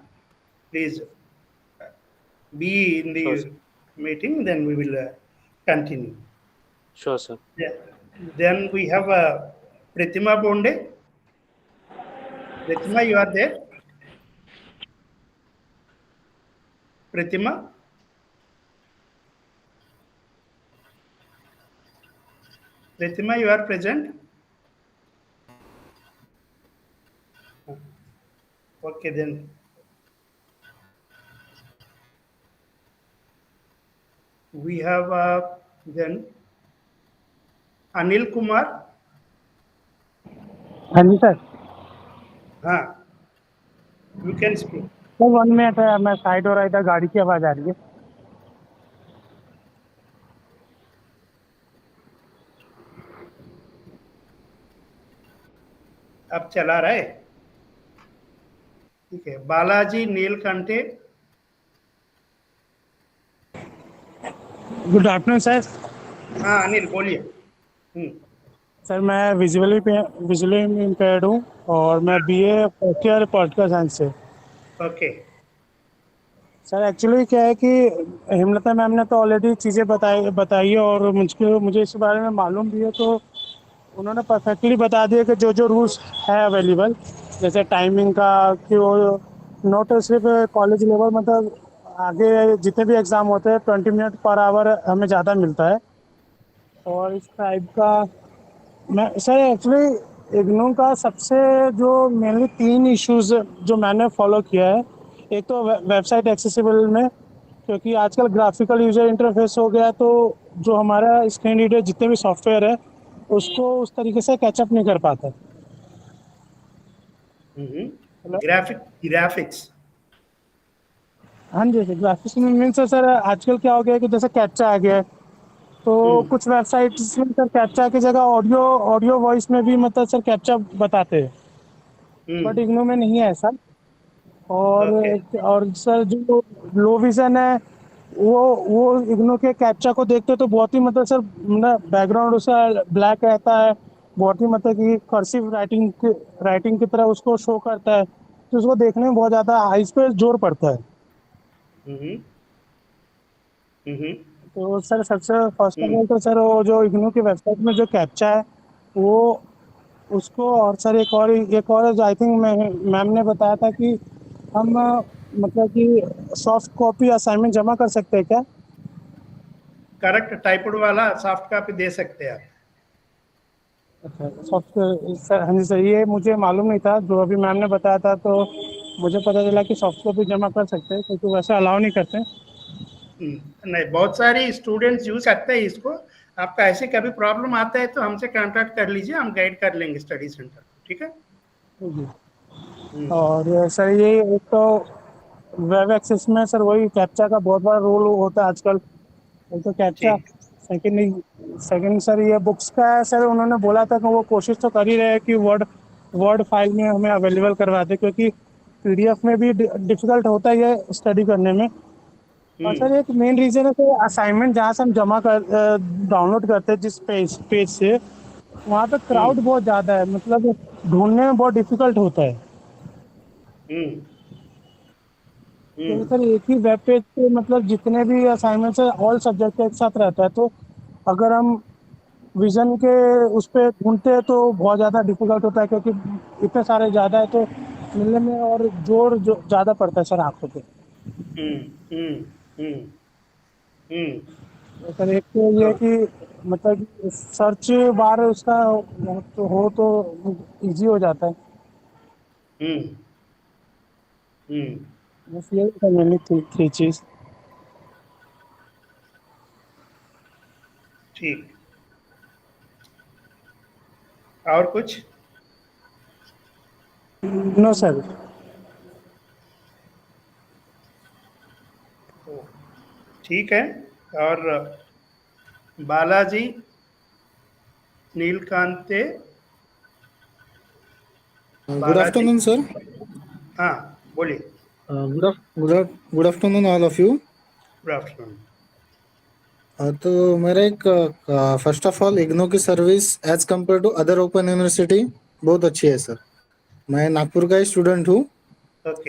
[SPEAKER 1] Please be in the
[SPEAKER 10] Sure,
[SPEAKER 1] meeting. Then we will continue.
[SPEAKER 10] Sure, sir.
[SPEAKER 1] Yeah. Then we have Pratima Bonde. Pratima, you are there? Pratima? Pratima, you are present? Okay, then. We have then Anil Kumar.
[SPEAKER 11] हाँ जी sir
[SPEAKER 1] हाँ, you can speak.
[SPEAKER 11] Sir 1 minute है मैं side हो रहा था गाड़ी की आवाज़ आ रही है
[SPEAKER 1] अब चला रहा है ठीक है Balaji Neelkanth
[SPEAKER 11] good afternoon sir
[SPEAKER 1] हाँ अनिल बोलिए
[SPEAKER 11] सर मैं विजुअली इम्पेयर्ड हूँ और मैं BA first year political science से
[SPEAKER 1] ओके
[SPEAKER 11] सर एक्चुअली क्या है कि हेमलता मैम ने तो ऑलरेडी चीज़ें बताई है और मुझे इस बारे में मालूम भी है तो उन्होंने परफेक्टली बता दिया कि जो रूल्स है अवेलेबल जैसे टाइमिंग का कि वो नॉट सिर्फ कॉलेज लेवल मतलब आगे जितने भी एग्ज़ाम होते हैं 20 मिनट पर आवर हमें ज़्यादा मिलता है और इस टाइप का मैं सर एक्चुअली इग्नू का सबसे जो मेनली 3 इश्यूज जो मैंने फॉलो किया है एक तो वेबसाइट एक्सेसिबल में क्योंकि आजकल ग्राफिकल यूजर इंटरफेस हो गया तो जो हमारा स्क्रीन रीडर जितने भी सॉफ्टवेयर है उसको उस तरीके से कैचअप नहीं कर पाता
[SPEAKER 1] ग्राफिक्स
[SPEAKER 11] हाँ जी ग्राफिक्स मीन्स सर आजकल क्या हो गया है कि जैसे कैप्चा आ गया है तो कुछ वेबसाइट्स में सर कैप्चा की जगह ऑडियो वॉइस में भी मतलब सर कैप्चा बताते हैं बट इग्नू में नहीं है ऐसा और सर जो लो विजन है वो इग्नू के कैप्चा को देखते तो बहुत ही मतलब सर बैकग्राउंड उसका ब्लैक रहता है बहुत ही मतलब कि कर्सिव राइटिंग की तरह उसको शो करता है तो उसको देखने में बहुत ज़्यादा आइज पे जोर पड़ता है तो सर सबसे फर्स्ट ऑफ ऑल तो सर वो जो इग्नू की वेबसाइट में जो कैप्चा है वो उसको और सर एक और आई थिंक मैम ने बताया था कि हम मतलब कि सॉफ्ट कॉपी असाइनमेंट जमा कर सकते हैं क्या
[SPEAKER 1] करेक्ट टाइपड वाला सॉफ्ट कॉपी दे सकते हैं
[SPEAKER 11] अच्छा सॉफ्ट सर हाँ जी सर ये मुझे मालूम नहीं था जो अभी मैम ने बताया था तो मुझे पता चला कि सॉफ्ट कॉपी जमा कर सकते हैं क्योंकि वैसे अलाउ नहीं करते
[SPEAKER 1] नहीं बहुत सारे स्टूडेंट्स यूज करते हैं इसको आपका ऐसे कभी प्रॉब्लम आता है तो हमसे कांटेक्ट कर लीजिए हम गाइड कर लेंगे स्टडी सेंटर ठीक है
[SPEAKER 11] और सर ये एक तो वेब एक्सेस में सर वही कैप्चा का बहुत बड़ा रोल होता है आजकल तो कैप्चा सेकंड सर ये बुक्स का है सर, उन्होंने बोला था कि वो कोशिश तो कर ही रहे हैं कि वर्ड फाइल में हमें अवेलेबल करवा दे, क्योंकि पीडीएफ में भी डिफिकल्ट होता ही है स्टडी करने में। और सर एक मेन रीजन है कि असाइनमेंट जहाँ से हम जमा कर डाउनलोड करते हैं जिस पेज से, वहाँ पे क्राउड बहुत ज़्यादा है, मतलब ढूंढने में बहुत डिफिकल्ट होता है। तो सर एक ही वेब पेज पे मतलब जितने भी असाइनमेंट्स है ऑल सब्जेक्ट एक साथ रहता है, तो अगर हम विजन के उस पर ढूंढते हैं तो बहुत ज़्यादा डिफिकल्ट होता है, क्योंकि इतने सारे ज़्यादा है तो मिलने में और जोर जो ज़्यादा पड़ता है सर आँखों पे। तो सर एक तो ये है कि मतलब सर्च बार उसका हो तो इजी हो जाता है। बस यही था मैंने थ्री चीज।
[SPEAKER 1] ठीक, और कुछ?
[SPEAKER 11] No sir.
[SPEAKER 1] ठीक है। और बालाजी नीलकांते,
[SPEAKER 12] Good afternoon, sir.
[SPEAKER 1] हाँ बोलिए।
[SPEAKER 12] Good afternoon, all of you.
[SPEAKER 1] Good afternoon.
[SPEAKER 12] तो मेरा एक फर्स्ट ऑफ ऑल इग्नू की service as compare to other open university बहुत अच्छी है सर। मैं नागपुर का ही स्टूडेंट हूँ,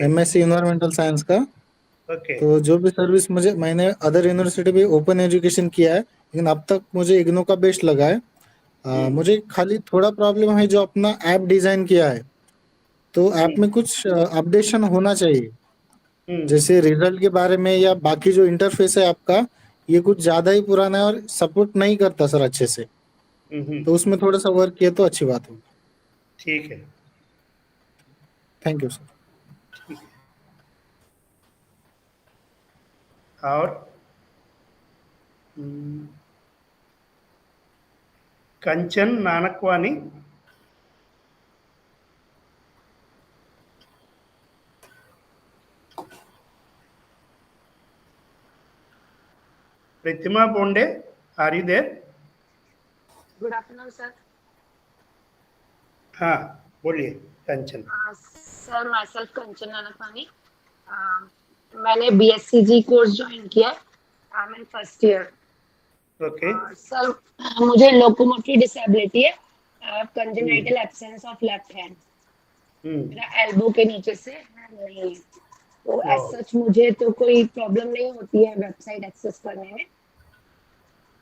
[SPEAKER 12] एमएससी इन्वायरमेंटल साइंस का। तो जो भी सर्विस मैंने अदर यूनिवर्सिटी भी ओपन एजुकेशन किया है, लेकिन अब तक मुझे इग्नू का बेस्ट लगा है। मुझे खाली थोड़ा प्रॉब्लम है जो अपना ऐप डिजाइन किया है, तो ऐप में कुछ अपडेशन होना चाहिए, जैसे रिजल्ट के बारे में या बाकी जो इंटरफेस है आपका, ये कुछ ज्यादा ही पुराना है और सपोर्ट नहीं करता सर अच्छे से। तो उसमें थोड़ा सा वर्क किया तो अच्छी बात होगी।
[SPEAKER 1] ठीक है,
[SPEAKER 12] थैंक यू सर।
[SPEAKER 1] और कंचन नानकवानी, Pritima Bonde, are you there?
[SPEAKER 13] Good afternoon, sir.
[SPEAKER 1] हाँ बोलिए कंचन।
[SPEAKER 13] सर myself कंचन नानकवानी, मैंने BSCG कोर्स ज्वाइन किया। I am in first year.
[SPEAKER 1] Okay
[SPEAKER 13] sir मुझे लोकोमोटरी डिसेबिलिटी है, congenital absence of left hand, मेरा एल्बो के नीचे से नहीं है, तो एज सच मुझे तो कोई प्रॉब्लम नहीं होती है वेबसाइट एक्सेस करने में।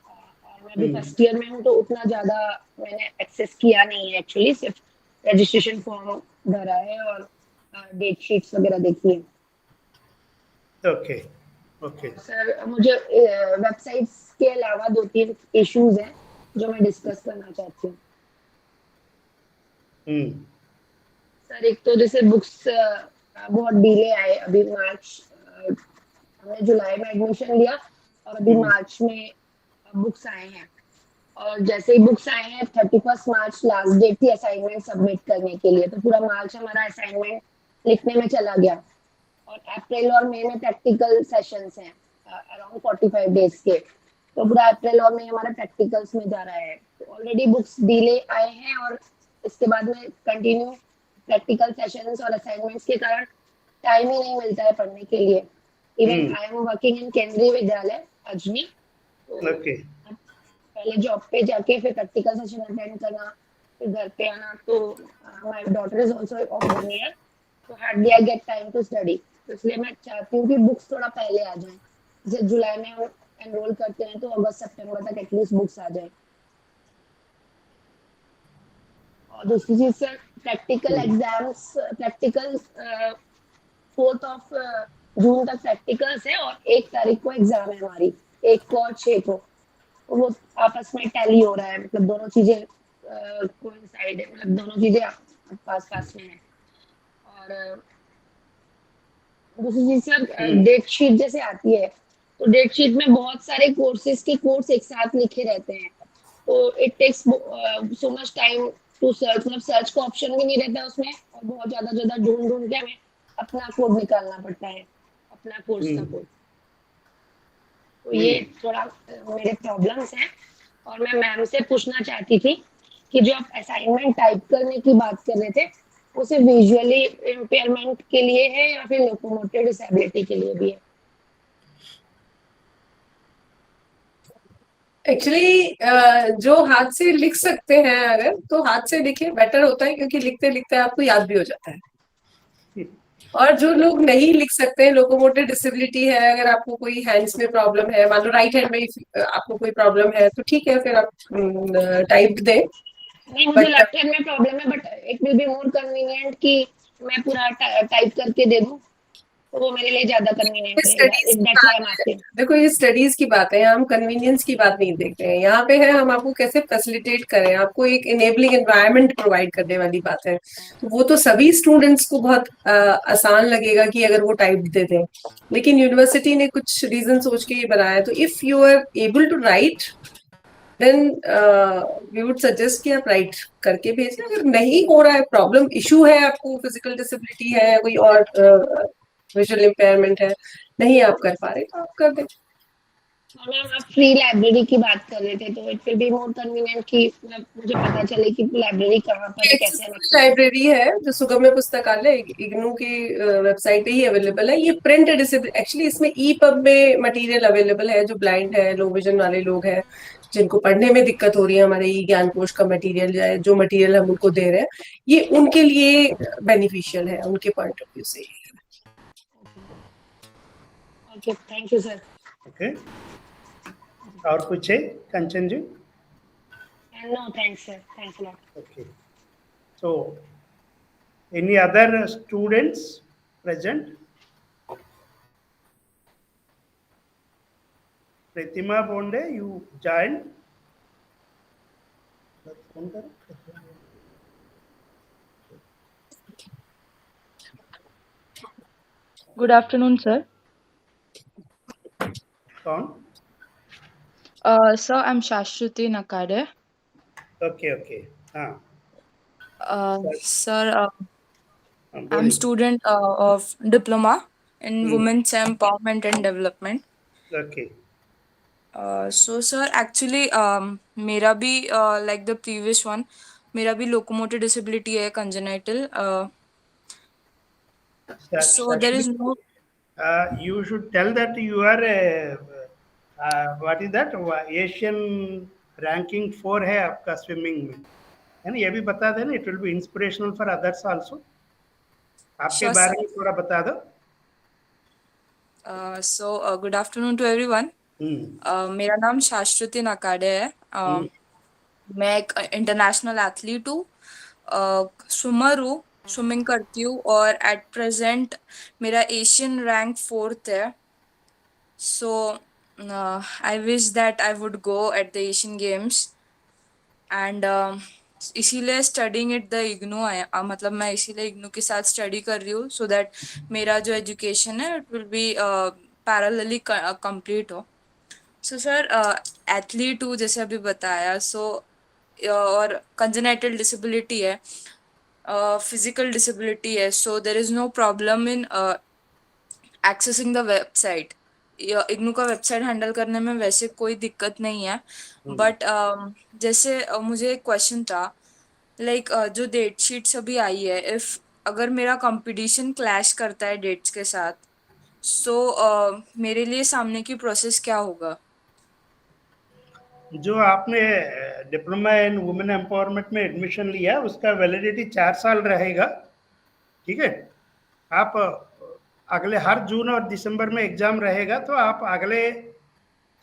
[SPEAKER 13] और मैं भी फर्स्ट ईयर में हूँ, तो उतना ज़्यादा मैंने एक्सेस किया नहीं है एक्चुअली, सिर्फ रजिस्ट्रेशन फॉर्म भरा है और डेट शीट्स वगैरह देखी है।
[SPEAKER 1] ओके ओके
[SPEAKER 13] सर मुझे वेबसाइट्स के अलावा 2-3 इश्यूज हैं जो मैं डिस्कस करना चाहती हूँ। सर एक तो जैसे बुक्स बहुत डिले आए, अभी मार्च, हमने जुलाई में एडमिशन लिया और अभी मार्च में बुक्स आए हैं, और जैसे ही बुक्स आए हैं 31 मार्च लास्ट डेट थी असाइनमेंट सबमिट करने के लिए, तो पूरा मार्च हमारा असाइनमेंट लिखने में चला गया। और अप्रैल और मई में प्रैक्टिकल सेशंस हैं अराउंड 45 डेज के, तो पूरा अप्रैल और मई हमारा प्रैक्टिकल्स में जा रहा है। तो ऑलरेडी बुक्स डिले आए हैं और इसके बाद में कंटिन्यू प्रैक्टिकल सेशंस और असाइनमेंट्स के कारण टाइम ही नहीं मिलता है पढ़ने के लिए। Even I am working in केंद्रीय विद्यालय अजनी, तो पहले जॉब पे जाके फिर प्रैक्टिकल सेशन अटेंड करना, फिर घर पे आना, तो my daughter is also of 1 year, तो hardly I get time to study. तो इसलिए मैं चाहती हूँ कि बुक्स थोड़ा पहले आ जाएं, जैसे जुलाई में हम एनरोल करते हैं तो अगस्त सितंबर तक एटलीस्ट बुक्स आ जाए। और दूसरी चीज सर, प्रैक्टिकल एग्जाम्स, प्रैक्टिकल 4 जून तक प्रैक्टिकल्स है और 1 तारीख को एग्जाम है हमारी, 1 को और 6 को, तो वो आपस में टैली हो रहा है, मतलब दोनों चीजें कोइंसाइड है, मतलब दोनों चीजें पास पास में है। और दूसरी चीज सर, डेट शीट जैसे आती है, तो डेट शीट में बहुत सारे कोर्सेज के कोर्स एक साथ लिखे रहते हैं, तो it takes so much time to search, मतलब सर्च का ऑप्शन भी नहीं रहता है उसमें, और बहुत ज्यादा ढूंढ के हमें अपना कोड निकालना पड़ता है, अपना कोर्स का कोड। तो ये थोड़ा मेरे प्रॉब्लम्स हैं और मैं मैम से पूछना चाहती थी कि जो आप असाइनमेंट टाइप करने की बात कर रहे थे वो सिर्फ विजुअली इम्पेयरमेंट के लिए है या फिर लोकोमोटिव डिसेबिलिटी के लिए भी है?
[SPEAKER 5] एक्चुअली जो हाथ से लिख सकते हैं अगर तो हाथ से लिखे बेटर होता है, क्योंकि लिखते लिखते आपको याद भी हो जाता है। और जो लोग नहीं लिख सकते हैं, लोकोमोटिव डिसेबिलिटी है, अगर आपको कोई हैंड्स में प्रॉब्लम है, मान लो राइट हैंड में आपको कोई प्रॉब्लम है, तो ठीक है, फिर आप टाइप दें।
[SPEAKER 13] नहीं, मुझे
[SPEAKER 5] बट
[SPEAKER 13] लेफ्ट हैंड में प्रॉब्लम है, but it will be more convenient कि मैं पूरा टाइप करके दे दूं, तो वो मेरे लिए ज्यादा कन्वीनियंट रहेगा।
[SPEAKER 5] स्टडीज
[SPEAKER 13] इफ
[SPEAKER 5] की
[SPEAKER 13] दैट्स व्हाई आई
[SPEAKER 5] बात
[SPEAKER 13] एम
[SPEAKER 5] है,
[SPEAKER 13] आस्किंग।
[SPEAKER 5] देखो ये स्टडीज की बात है, यहाँ हम कन्वीनियंस की बात नहीं देख रहे हैं। यहाँ पे है हम आपको कैसे फैसिलिटेट करें, आपको एक इनेबलिंग एनवायरनमेंट प्रोवाइड करने वाली बात है। तो वो तो सभी स्टूडेंट्स को बहुत आसान लगेगा कि अगर वो टाइप दे दें, लेकिन यूनिवर्सिटी ने कुछ रीजन सोच के ये बनाया है। तो if you are able to write then we would suggest कि आप राइट करके भेजें। अगर नहीं हो रहा है, प्रॉब्लम इशू है, आपको फिजिकल डिसेबिलिटी है या कोई और विजुअल इम्पेयरमेंट है, नहीं आप कर पा रहे तो आप कर दें।
[SPEAKER 13] और मैम आप फ्री लाइब्रेरी की बात कर रहे थे, तो it will be more convenient कि मुझे पता चले कि लाइब्रेरी कहाँ पर है, कैसे हम एक्सेस कर।
[SPEAKER 5] लाइब्रेरी है जो सुगम्य पुस्तकालय इग्नू की वेबसाइट पे ही अवेलेबल है। ये प्रिंट डिसेबल, एक्चुअली इसमें ई पब में मटेरियल अवेलेबल है। जो ब्लाइंड है, लो विजन वाले लोग हैं, जिनको पढ़ने में दिक्कत हो रही है, हमारे ई ज्ञान कोश का मटेरियल है, जो मटेरियल हम उनको दे रहे हैं, ये उनके लिए बेनिफिशियल है, उनके पॉइंट ऑफ व्यू से।
[SPEAKER 13] Okay, thank you sir.
[SPEAKER 1] Okay, और कुछ है Kanchan ji?
[SPEAKER 13] No thanks sir, thanks a lot.
[SPEAKER 1] Okay. So, any other students present? Pratima Bonde, you joined?
[SPEAKER 14] Good afternoon, sir.
[SPEAKER 1] Kौन?
[SPEAKER 14] Sir, I'm Shashruti Nakade.
[SPEAKER 1] Okay, okay. हाँ.
[SPEAKER 14] Sir, I'm
[SPEAKER 1] बोलिए.
[SPEAKER 14] student of diploma in women's empowerment and development.
[SPEAKER 1] Okay.
[SPEAKER 14] So, sir, actually, मेरा भी like the previous one, मेरा भी locomotor disability है, congenital. So there is no.
[SPEAKER 1] You should tell that you are a, what is that? Asian ranking 4 है आपका swimming में, है ना? ये भी बता देना. It will be inspirational for others also. आपके
[SPEAKER 14] Sure,
[SPEAKER 1] बारे
[SPEAKER 14] sir.
[SPEAKER 1] में थोड़ा बता दो.
[SPEAKER 14] So good afternoon to everyone. मेरा नाम शाश्रुति नाकाडे है. मैं एक इंटरनेशनल एथलीट हूँ, स्विमर हूँ, स्विमिंग करती हूँ और एट प्रेजेंट मेरा एशियन रैंक 4th है. So I wish that I would go at the Asian games and इसीलिए स्टडिंग इट द इग्नू है. मतलब मैं इसीलिए इग्नू के साथ स्टडी कर रही हूँ सो दैट मेरा जो एजुकेशन है it will be parallelly complete हो. सो सर, एथलीट हूँ जैसे अभी बताया, सो और कंजेनाइटल डिसेबिलिटी है, फिजिकल डिसेबिलिटी है, so there is no problem in accessing the website. IGNOU का वेबसाइट हैंडल करने में वैसे कोई दिक्कत नहीं है. बट जैसे मुझे एक क्वेश्चन था, लाइक जो डेट शीट्स अभी आई है, इफ अगर मेरा कंपटीशन क्लैश करता है डेट्स के साथ, सो मेरे लिए सामने की प्रोसेस क्या होगा?
[SPEAKER 1] जो आपने डिप्लोमा इन वुमेन एम्पावरमेंट में एडमिशन लिया उसका वैलिडिटी 4 साल रहेगा. ठीक है. आप अगले हर जून और दिसंबर में एग्जाम रहेगा, तो आप अगले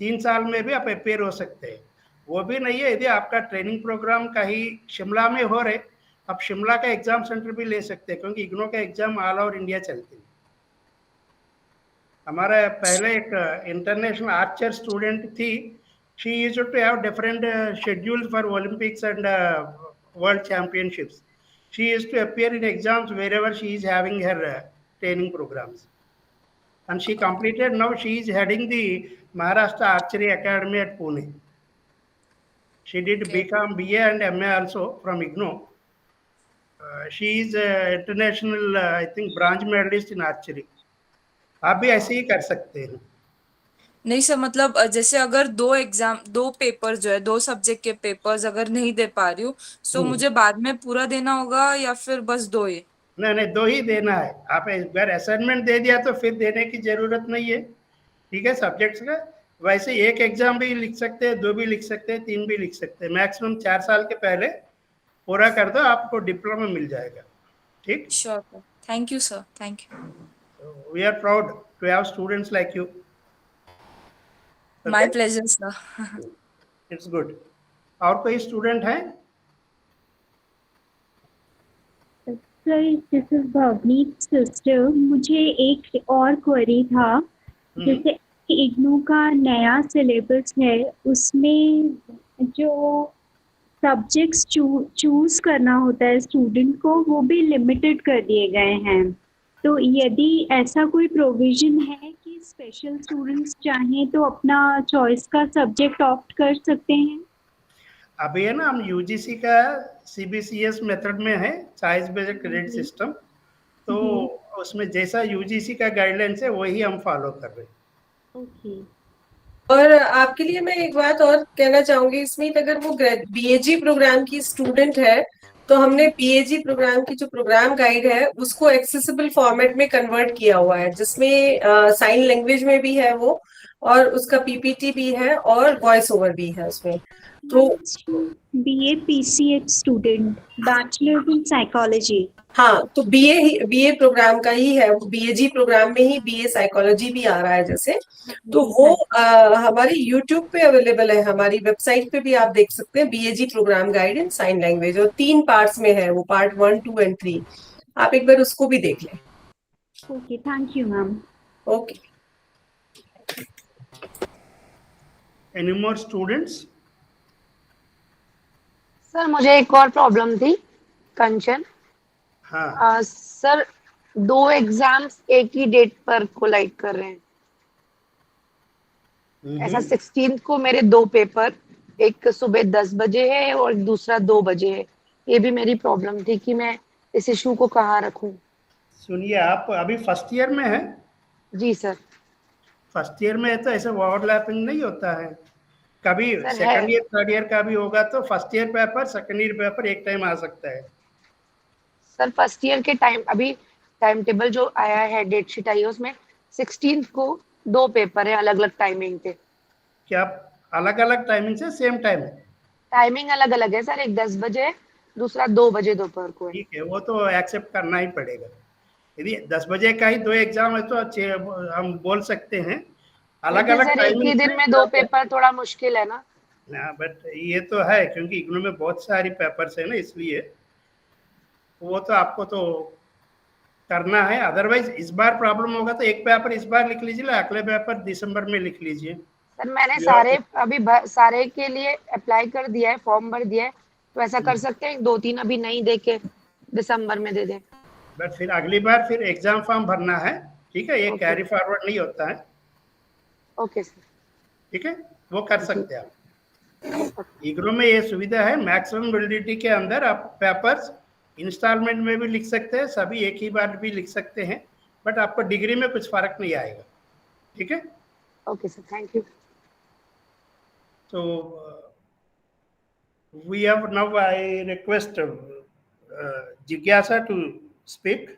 [SPEAKER 1] 3 साल में भी आप अपेयर हो सकते हैं. वो भी नहीं है, यदि आपका ट्रेनिंग प्रोग्राम कहीं शिमला में हो रहे, आप शिमला का एग्जाम सेंटर भी ले सकते हैं, क्योंकि इग्नो का एग्जाम ऑल ओवर इंडिया चलती है. हमारा पहले एक इंटरनेशनल आर्चर स्टूडेंट थी. She used to have different schedules for Olympics and World Championships. She used to appear in exams wherever she is having her training programs. And she completed, now she is heading the Maharashtra Archery Academy at Pune. She did BCom, BA and MA also from IGNO. She is international, I think, bronze medalist in archery. आप भी ऐसे ही कर सकते हैं.
[SPEAKER 14] नहीं sir, मतलब जैसे अगर दो पेपर जो है, दो सब्जेक्ट के पेपर्स अगर नहीं दे पा रही हूँ, सो मुझे बाद में पूरा देना होगा या फिर बस दो ही?
[SPEAKER 1] नहीं नहीं, 2 ही देना है। आप अगर असाइनमेंट दे दिया तो फिर देने की जरूरत नहीं है, ठीक है, सब्जेक्ट्स का। वैसे एक एग्जाम भी लिख सकते हैं, 2 भी लिख सकते हैं, 3 भी लिख सकते हैं। मैक्सिमम 4 साल के पहले पूरा कर दो, आपको डिप्लोमा मिल जाएगा, ठीक।
[SPEAKER 14] Sure sir, thank you sir, thank you.
[SPEAKER 1] We are proud to have students like you.
[SPEAKER 14] My pleasure sir.
[SPEAKER 1] It's good. और कोई स्टूडेंट है?
[SPEAKER 6] Sir, this is Bhavneet sister. मुझे एक और क्वेरी था। जैसे इग्नू का नया सिलेबस है, उसमें जो सब्जेक्ट्स चूज करना होता है स्टूडेंट को, वो भी लिमिटेड कर दिए गए हैं। तो यदि ऐसा कोई प्रोविजन है कि स्पेशल स्टूडेंट्स चाहें तो अपना चॉइस का सब्जेक्ट ऑप्ट कर सकते हैं?
[SPEAKER 1] अभी है ना, हम यूजीसी का सीबीसीएस मेथड में है, चॉइस बेस्ड क्रेडिट सिस्टम। तो उसमें जैसा यूजीसी का गाइडलाइंस है वही हम फॉलो कर रहे हैं।
[SPEAKER 6] ओके।
[SPEAKER 5] और आपके लिए मैं एक बात और कहना चाहूंगी इसमें, अगर वो बीएजी प्रोग्राम की स्टूडेंट है तो हमने बीएजी प्रोग्राम की जो प्रोग्राम गाइड है उसको एक्सेसिबल फॉर्मेट में कन्वर्ट किया हुआ है, जिसमें साइन लैंग्वेज में भी है वो, और उसका पीपीटी भी है और वॉइस ओवर भी है उसमें। तो
[SPEAKER 6] BA PCH student, bachelor in psychology.
[SPEAKER 5] हाँ, तो बीए प्रोग्राम का ही है वो, बीएजी प्रोग्राम में ही बीए साइकोलॉजी भी आ रहा है जैसे। तो वो हमारी यूट्यूब पे अवेलेबल है, हमारी वेबसाइट पे भी आप देख सकते हैं, BAG programme guide in sign language, और 3 पार्ट्स में है वो, पार्ट 1, 2 एंड 3। आप एक बार उसको भी देख लें।
[SPEAKER 6] Okay, thank you ma'am.
[SPEAKER 5] Okay.
[SPEAKER 1] Any more students?
[SPEAKER 13] Sir, मुझे एक और प्रॉब्लम थी, कंचन।
[SPEAKER 1] हाँ।
[SPEAKER 13] सर, 2 एग्जाम्स एक ही डेट पर कोलाइड कर रहे हैं। ऐसा 16 को मेरे 2 पेपर, एक सुबह 10 बजे है और दूसरा 2 बजे है। ये भी मेरी प्रॉब्लम थी कि मैं इस इशू को कहाँ रखूं।
[SPEAKER 1] सुनिए, आप अभी फर्स्ट ईयर में हैं?
[SPEAKER 13] जी सर।
[SPEAKER 1] फर्स्ट ईयर में है तो ऐसे ओवरलैपिंग नहीं होता है। कभी
[SPEAKER 13] sir,
[SPEAKER 1] second year third year का भी होगा तो first year paper second year paper एक टाइम आ सकता है।
[SPEAKER 13] सर, फर्स्ट ईयर के टाइम, अभी टाइम टेबल जो आया है, डेट शीट आई है, उसमें 16 को 2 पेपर है अलग अलग टाइमिंग पे।
[SPEAKER 1] क्या अलग अलग टाइमिंग से सेम टाइम है?
[SPEAKER 13] टाइमिंग अलग अलग है सर, एक 10 बजे है, दूसरा 2 बजे दोपहर को है।
[SPEAKER 1] ठीक है, वो तो एक्सेप्ट करना ही पड़ेगा। यदि 10 बजे का ही 2 एग्जाम है तो हम बोल सकते हैं अलग
[SPEAKER 13] लेकिन
[SPEAKER 1] अलग
[SPEAKER 13] सर, एक ही दिन में 2 पेपर थोड़ा मुश्किल है ना।
[SPEAKER 1] बट ये तो है, क्योंकि इग्नू में बहुत सारी पेपर्स है ना, इसलिए वो तो आपको तो करना है। अदरवाइज इस बार प्रॉब्लम होगा तो एक पेपर इस बार लिख लीजिए, अगले पेपर दिसंबर में लिख लीजिए।
[SPEAKER 13] सर, मैंने सारे के लिए अप्लाई कर दिया है, फॉर्म भर दिया है, तो ऐसा कर सकते हैं 2-3 अभी नहीं दे के दिसंबर में दे दें।
[SPEAKER 1] बट फिर अगली बार फिर एग्जाम फॉर्म भरना है, ठीक है, ये कैरी फॉरवर्ड नहीं होता है।
[SPEAKER 13] Okay sir.
[SPEAKER 1] ठीक है, वो कर सकते हैं आप। इग्नू में ये सुविधा है, मैक्सिमम वैलिडिटी के अंदर आप पेपर्स इंस्टॉलमेंट में भी लिख सकते हैं, सभी एक ही बार भी लिख सकते हैं, बट आपको डिग्री में कुछ फर्क नहीं आएगा। ठीक है।
[SPEAKER 13] Okay sir, thank you.
[SPEAKER 1] So we have now, I request Jigyasa to speak.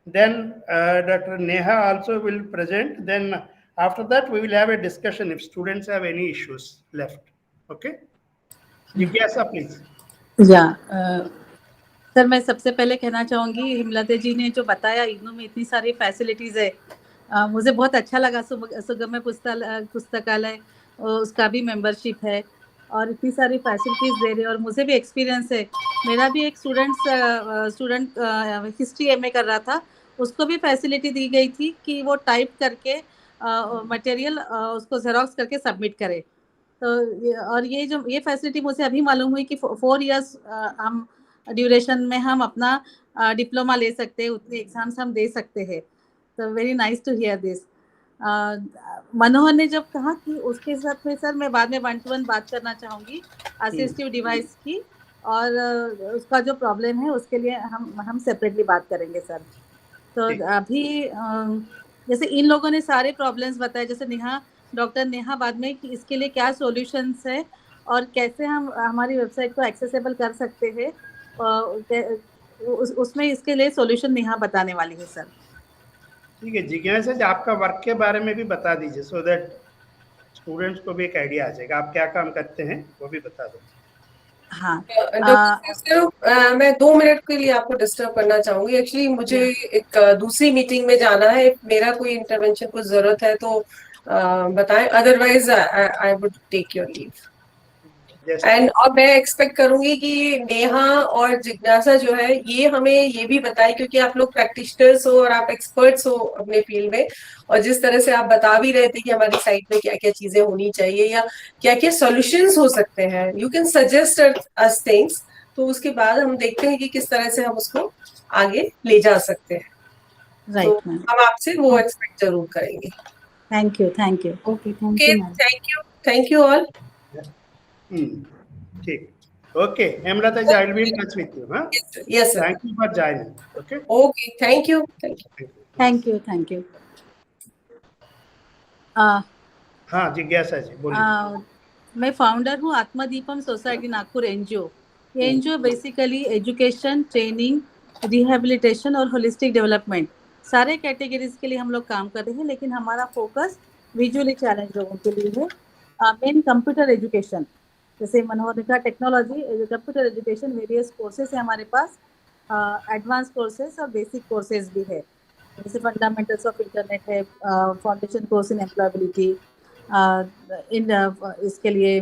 [SPEAKER 1] Then Dr. Neha also will present. Then after that we will have a discussion if students have any issues left. Okay. Jigyasa, please.
[SPEAKER 3] या sir, मैं सबसे पहले कहना चाहूँगी, हिमलता जी ने जो बताया इग्नू में इतनी सारी फैसिलिटीज़ है, मुझे बहुत अच्छा लगा। सुगम्य पुस्तकालय उसका भी मेंबरशिप है और इतनी सारी फैसिलिटीज़ दे रहे हैं, और मुझे भी एक्सपीरियंस है। मेरा भी एक स्टूडेंट हिस्ट्री एमए कर रहा था, उसको भी फैसिलिटी दी गई थी कि वो टाइप करके मटेरियल उसको जेरोक्स करके सबमिट करे। तो ये फैसिलिटी मुझे अभी मालूम हुई कि 4 इयर्स हम ड्यूरेशन में हम अपना डिप्लोमा ले सकते हैं, उतने एग्जाम्स हम दे सकते हैं। तो very nice to hear this. Manohar ने जब कहा कि उसके साथ में सर मैं बाद में 1-to-1 बात करना चाहूँगी असिस्टिव डिवाइस की, और उसका जो प्रॉब्लम है उसके लिए हम सेपरेटली बात करेंगे सर। तो अभी जैसे इन लोगों ने सारे प्रॉब्लम्स बताए, जैसे डॉक्टर नेहा बाद में कि इसके लिए क्या सॉल्यूशंस है और कैसे हम हमारी वेबसाइट को एक्सेसिबल कर सकते हैं, उसमें इसके लिए सॉल्यूशन नेहा बताने वाली है सर।
[SPEAKER 1] ठीक है, जिज्ञासा जी आपका वर्क के बारे में भी बता दीजिए, सो दैट स्टूडेंट्स को भी एक आइडिया आ जाएगा। आप क्या काम करते हैं वो भी बता दो।
[SPEAKER 3] हाँ
[SPEAKER 5] डॉक्टर साहब, मैं 2 मिनट के लिए आपको डिस्टर्ब करना चाहूंगी। एक्चुअली मुझे एक दूसरी मीटिंग में जाना है। मेरा कोई इंटरवेंशन को जरूरत है तो बताएं, otherwise I would take your leave. And और मैं एक्सपेक्ट करूंगी कि नेहा और जिज्ञासा जो है ये हमें ये भी बताए, क्योंकि आप लोग प्रैक्टिशनर्स हो और आप एक्सपर्ट्स हो अपने फील्ड में, और जिस तरह से आप बता भी रहे थे कि हमारी साइट में क्या क्या चीजें होनी चाहिए या क्या क्या सॉल्यूशंस हो सकते हैं, you can suggest us things, तो उसके बाद हम देखते हैं कि किस तरह से हम उसको आगे ले जा सकते हैं।
[SPEAKER 3] राइट
[SPEAKER 5] तो हम आपसे वो एक्सपेक्ट जरूर करेंगे।
[SPEAKER 3] Thank you.
[SPEAKER 8] Okay,
[SPEAKER 5] thank you all.
[SPEAKER 1] ठीक, okay Hemlata ji, I will be in touch with you. हाँ,
[SPEAKER 5] yes sir,
[SPEAKER 1] thank you for joining. Okay,
[SPEAKER 5] okay, thank you.
[SPEAKER 3] Thank you.
[SPEAKER 1] हाँ जिज्ञासा जी बोलिए।
[SPEAKER 3] मैं फाउंडर हूँ आत्मदीपम सोसाइटी नागपुर एनजीओ। ये NGO basically education, training, rehabilitation और holistic development सारे कैटेगरीज के लिए हम लोग काम कर रहे हैं, लेकिन हमारा फोकस विजुअली चैलेंज लोगों के लिए है। मेन कंप्यूटर एजुकेशन, जैसे मनोहर ने कहा technology, computer education, various courses है हमारे पास, एडवांस कोर्सेज और बेसिक कोर्सेज भी है, जैसे फंडामेंटल्स ऑफ इंटरनेट है, फाउंडेशन कोर्स इन एम्प्लॉयबिलिटी, इसके लिए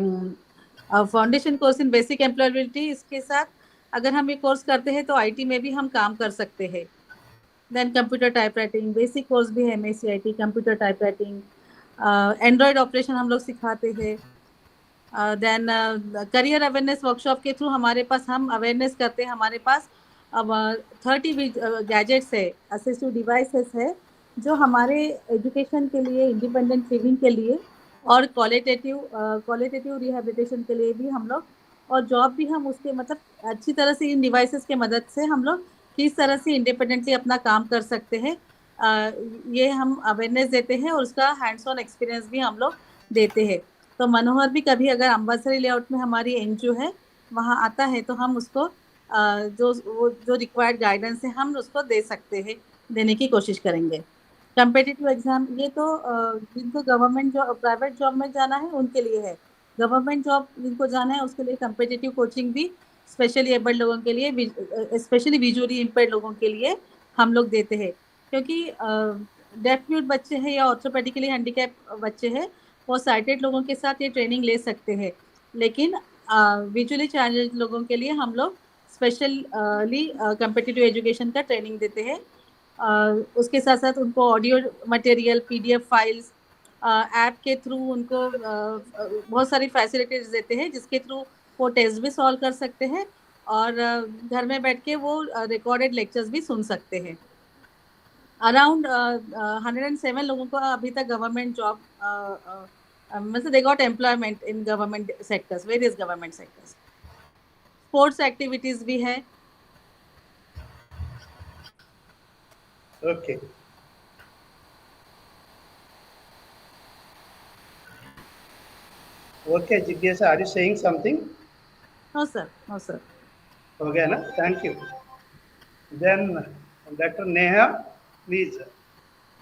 [SPEAKER 3] foundation course in basic employability. इसके साथ अगर हम ये कोर्स करते हैं तो आईटी में भी हम काम कर सकते हैं। Then computer typewriting basic course भी है, MACIT computer typewriting, android operation हम लोग सिखाते हैं। देन करियर अवेयरनेस वर्कशॉप के थ्रू हमारे पास हम अवेयरनेस करते हैं। हमारे पास अब 30 गैजेट्स है, असिस्टिव डिवाइसेस है, जो हमारे एजुकेशन के लिए, इंडिपेंडेंट लिविंग के लिए और क्वालिटेटिव रिहेबिलिटेशन के लिए भी हम लोग, और जॉब भी हम उसके मतलब अच्छी तरह से इन डिवाइसेस के मदद से हम लोग किस तरह से इंडिपेंडेंटली अपना काम कर सकते हैं, ये हम अवेयरनेस देते हैं और उसका हैंड्स ऑन एक्सपीरियंस भी हम लोग देते हैं। तो मनोहर भी कभी अगर अम्बासरी लेआउट में हमारी एनजीओ है वहाँ आता है तो हम उसको जो रिक्वायर्ड गाइडेंस है हम उसको दे सकते हैं, देने की कोशिश करेंगे। कम्पिटिटिव एग्जाम, ये तो जिनको गवर्नमेंट जॉब, प्राइवेट जॉब में जाना है उनके लिए है। गवर्नमेंट जॉब जिनको जाना है उसके लिए कम्पिटिटिव कोचिंग भी स्पेशली एबल्ड लोगों के लिए, स्पेशली विजुअली इम्पेयर्ड लोगों के लिए हम लोग देते हैं, क्योंकि डेफ म्यूट बच्चे हैं या ऑर्थोपेडिकली हैंडीकैप बच्चे हैं, वो साइटेड लोगों के साथ ये ट्रेनिंग ले सकते हैं, लेकिन विजुअली चैलेंज्ड लोगों के लिए हम लोग स्पेशली कम्पिटिटिव एजुकेशन का ट्रेनिंग देते हैं। उसके साथ साथ उनको audio material, PDF files, app के थ्रू उनको बहुत सारी फैसिलिटीज देते हैं, जिसके थ्रू वो टेस्ट भी सॉल्व कर सकते हैं और घर में बैठ के वो रिकॉर्डेड लेक्चर्स भी सुन सकते हैं। अराउंड 107 लोगों को अभी तक गवर्नमेंट जॉब, मतलब they got employment in government sectors, various government sectors. Sports activities भी है।
[SPEAKER 1] Okay, okay Jignasa, are you saying something?
[SPEAKER 3] No sir.
[SPEAKER 1] हो गया ना, thank you. Then doctor Neha please.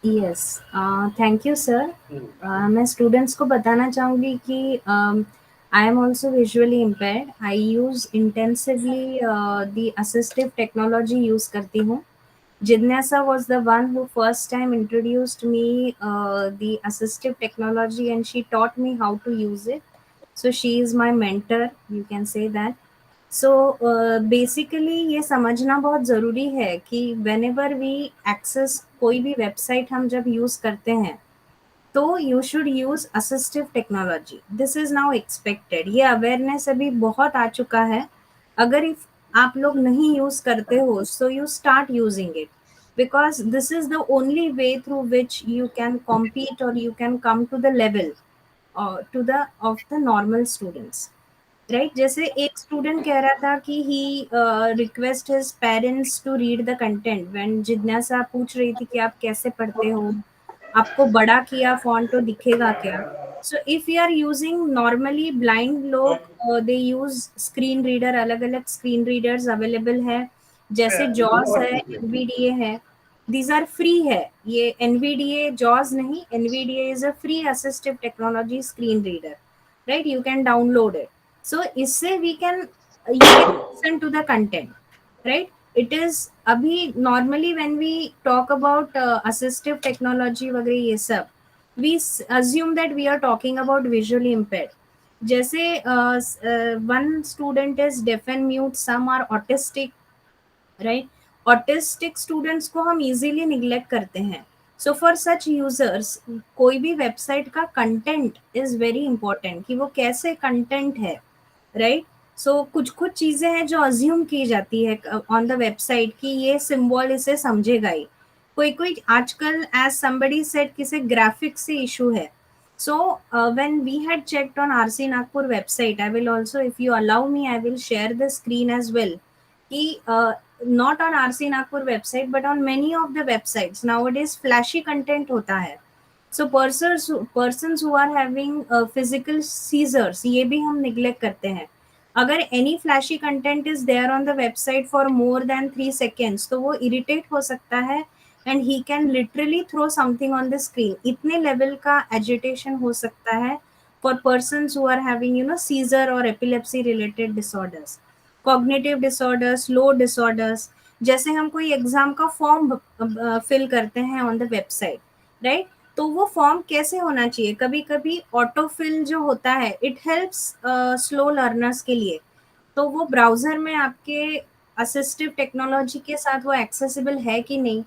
[SPEAKER 8] Yes, thank you sir. मैं स्टूडेंट्स को बताना चाहूँगी कि I am also visually impaired. I use intensively the assistive technology use करती हूँ। Jignasa was the one who first time introduced me the assistive technology, and she taught me how to use it. So she is my mentor, you can say that. So basically ये समझना बहुत ज़रूरी है कि whenever we access कोई भी website हम जब यूज़ करते हैं तो you should use assistive technology. This is now expected. ये अवेयरनेस अभी बहुत आ चुका है। अगर आप लोग नहीं यूज़ करते हो, so you start using it, because this is the only way through which you can compete or you can come to the level of the normal students, right? जैसे एक स्टूडेंट कह रहा था कि he request his parents to read the content when जिज्ञासा पूछ रही थी कि आप कैसे पढ़ते हो, आपको बड़ा किया फॉन्ट तो दिखेगा क्या? So if you are using normally blind लोग दे यूज स्क्रीन रीडर, अलग अलग स्क्रीन रीडर्स अवेलेबल है, जैसे जॉस है, एनवीडीए है, दीज आर फ्री है। ये एनवीडीए जॉस नहीं, NVDA is a free assistive technology screen reader, right? You can download it. So इससे we can you can listen to the content, right? It is अभी normally when we talk about assistive technology वगैरह ये सब, we assume that we are talking about visually impaired. जैसे one student is deaf and mute, some are autistic, right? Autistic students को हम easily neglect करते हैं. So for such users, कोई भी वेबसाइट का कंटेंट इज वेरी इंपॉर्टेंट, कि वो कैसे कंटेंट है, राइट? सो कुछ कुछ चीजें हैं जो अज्यूम की जाती है ऑन द वेबसाइट कि ये सिंबल इसे समझेगा ही. कोई कोई आजकल एज somebody said किसी ग्राफिक्स से इशू है. So when we had checked on RC Nagpur website, I will also, if you allow me, I will share the screen as well. कि not on RC Nagpur website but on many of the websites nowadays flashy content होता है. So persons who are having physical seizures, ये भी हम neglect करते हैं. अगर any flashy content is there on the website for more than 3 seconds तो वो irritate हो सकता है and he can literally throw something on the screen. इतने level का agitation हो सकता है for persons who are having seizure or epilepsy related disorders, cognitive disorders, low disorders. जैसे हम कोई एग्जाम का फॉर्म फिल करते हैं ऑन द वेबसाइट, राइट? तो वो फॉर्म कैसे होना चाहिए? कभी कभी ऑटो फिल जो होता है इट हेल्प्स स्लो लर्नर्स के लिए, तो वो ब्राउजर में आपके असिस्टिव टेक्नोलॉजी के साथ वो एक्सेसिबल है कि नहीं.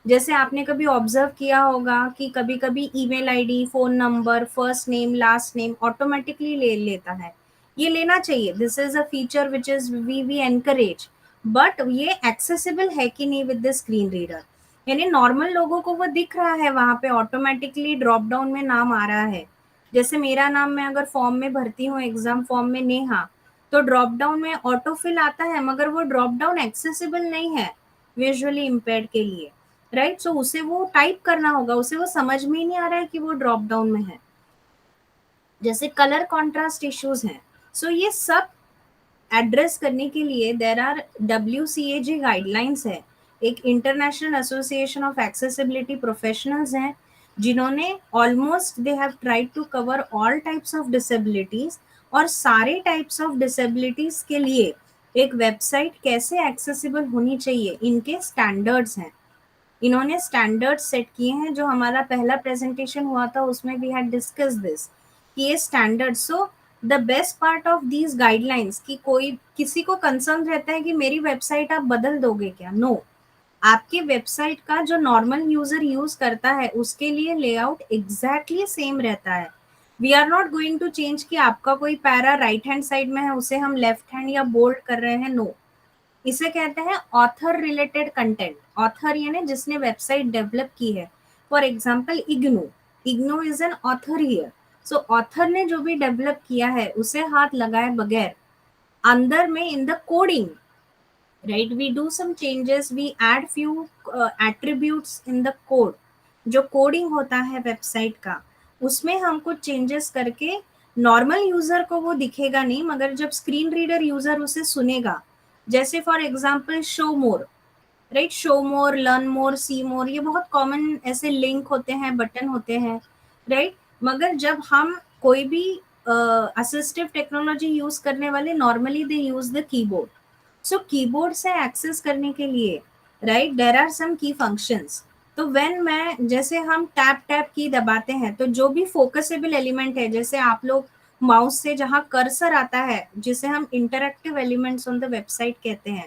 [SPEAKER 8] जैसे आपने कभी ऑब्जर्व किया होगा कि कभी कभी email ID, phone number, first name, last name automatically ले लेता है. ये लेना चाहिए, this is a feature which is we encourage, but ये एक्सेसिबल है कि नहीं विद द स्क्रीन रीडर? यानी नॉर्मल लोगों को वो दिख रहा है, वहां पे ऑटोमेटिकली ड्रॉप डाउन में नाम आ रहा है. जैसे मेरा नाम मैं अगर फॉर्म में भरती हूँ एग्जाम फॉर्म में नेहा, तो ड्रॉप डाउन में ऑटो फिल आता है, मगर वो ड्रॉप डाउन एक्सेसिबल नहीं है विजुअली इम्पेयर्ड के लिए, राइट? सो उसे वो टाइप करना होगा, उसे वो समझ में ही नहीं आ रहा है कि वो ड्रॉप डाउन में है. जैसे कलर कॉन्ट्रास्ट इश्यूज हैं. सो ये सब एड्रेस करने के लिए देयर आर WCAG गाइडलाइंस है, एक international association of accessibility professionals हैं, जिन्होंने almost they have tried to cover all types of disabilities, और सारे टाइप्स ऑफ डिसेबिलिटीज के लिए एक वेबसाइट कैसे एक्सेसिबल होनी चाहिए, इनके स्टैंडर्ड्स हैं. इन्होंने स्टैंडर्ड सेट किए हैं. जो हमारा पहला प्रेजेंटेशन हुआ था उसमें वी हैड डिस्कस दिस, कि ये standard. So the best part of these guidelines, कि कोई किसी को कंसर्न रहता है कि मेरी वेबसाइट आप बदल दोगे क्या? नो, आपकी वेबसाइट का जो नॉर्मल यूजर यूज करता है उसके लिए लेआउट एग्जैक्टली सेम रहता है. We are not going to change कि आपका कोई पैरा राइट हैंड साइड में है उसे हम लेफ्ट हैंड या बोल्ड कर रहे हैं. नो, इसे कहते हैं ऑथर रिलेटेड कंटेंट. ऑथर यानी जिसने वेबसाइट डेवलप की है. For example IGNOU is an author here. So author ने जो भी डेवलप किया है उसे हाथ लगाए बगैर अंदर में in the coding, right, we do some changes, we add few attributes in the code. जो कोडिंग होता है वेबसाइट का उसमें हम कुछ चेंजेस करके, नॉर्मल यूजर को वो दिखेगा नहीं, मगर जब स्क्रीन रीडर यूजर उसे सुनेगा, जैसे for example show more, right, show more, learn more, see more, ये बहुत कॉमन ऐसे लिंक होते हैं, बटन होते हैं, राइट. मगर जब हम कोई भी असिस्टिव टेक्नोलॉजी यूज करने वाले, normally they use the keyboard. So keyboard से एक्सेस करने के लिए, राइट, देयर आर सम की फंक्शंस. तो व्हेन मैं, जैसे हम टैप की दबाते हैं तो जो भी फोकसेबल एलिमेंट है, जैसे आप लोग माउस से जहां कर्सर आता है, जिसे हम interactive elements on the website कहते हैं,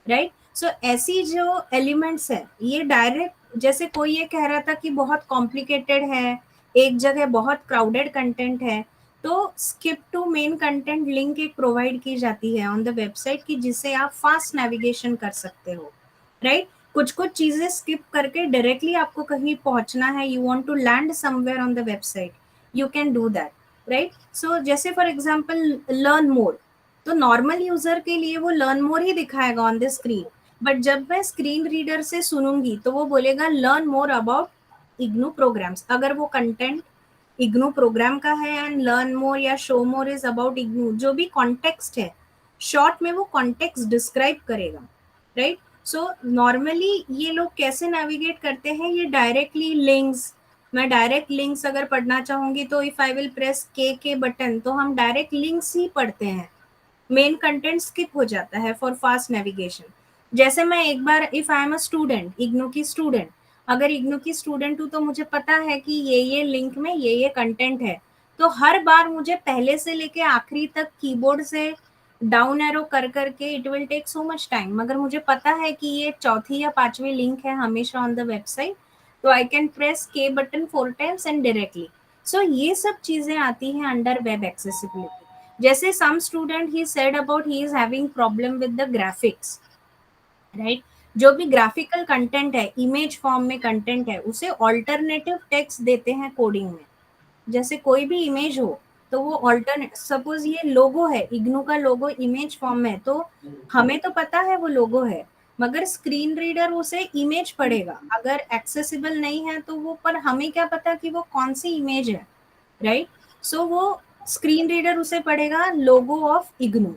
[SPEAKER 8] राइट. सो ऐसी जो एलिमेंट्स है ये डायरेक्ट, जैसे कोई ये कह रहा था कि बहुत कॉम्प्लिकेटेड है, एक जगह बहुत क्राउडेड कंटेंट है, तो skip to main content link एक प्रोवाइड की जाती है ऑन द वेबसाइट, की जिससे आप फास्ट नेविगेशन कर सकते हो, राइट. कुछ कुछ चीजें स्किप करके डायरेक्टली आपको कहीं पहुंचना है, you want to land somewhere on the website, you can do that, right. So जैसे फॉर एग्जांपल लर्न मोर, तो नॉर्मल यूजर के लिए वो लर्न मोर ही दिखाएगा ऑन द स्क्रीन, बट जब मैं स्क्रीन रीडर से सुनूंगी तो वो बोलेगा learn more about IGNOU programmes. अगर वो कंटेंट इग्नू प्रोग्राम का है एंड लर्न मोर या show more is about IGNOU, जो भी कॉन्टेक्स्ट है शॉर्ट में वो कॉन्टेक्स्ट डिस्क्राइब करेगा, राइट. सो नॉर्मली ये लोग कैसे नेविगेट करते हैं, ये डायरेक्टली लिंक्स, मैं डायरेक्ट लिंक्स अगर पढ़ना चाहूंगी तो if I will press K button तो हम डायरेक्ट लिंक्स ही पढ़ते हैं, मेन कंटेंट स्किप हो जाता है फॉर फास्ट नेविगेशन. जैसे मैं एक बार if I am a student, IGNOU की स्टूडेंट, अगर इग्नू की स्टूडेंट हूँ तो मुझे पता है कि ये लिंक में ये कंटेंट है, तो हर बार मुझे पहले से लेके आखिरी तक कीबोर्ड से डाउन एरो कर करके it will take so much time. मगर मुझे पता है कि ये चौथी या पांचवी लिंक है हमेशा ऑन द वेबसाइट, तो I can press K button 4 times and directly. So ये सब चीजें आती हैं अंडर वेब एक्सेसिबिलिटी. जैसे some student he said about he is having problem with the graphics, right. जो भी ग्राफिकल कंटेंट है, इमेज फॉर्म में कंटेंट है, उसे ऑल्टरनेटिव टेक्स्ट देते हैं कोडिंग में. जैसे कोई भी इमेज हो तो वो ऑल्टरनेट, सपोज ये लोगो है, इग्नू का लोगो इमेज फॉर्म में, तो हमें तो पता है वो लोगो है, मगर स्क्रीन रीडर उसे इमेज पढ़ेगा. अगर एक्सेसिबल नहीं है तो वो, पर हमें क्या पता कि वो कौन सी इमेज है, राइट. सो वो स्क्रीन रीडर उसे पढ़ेगा लोगो ऑफ इग्नू,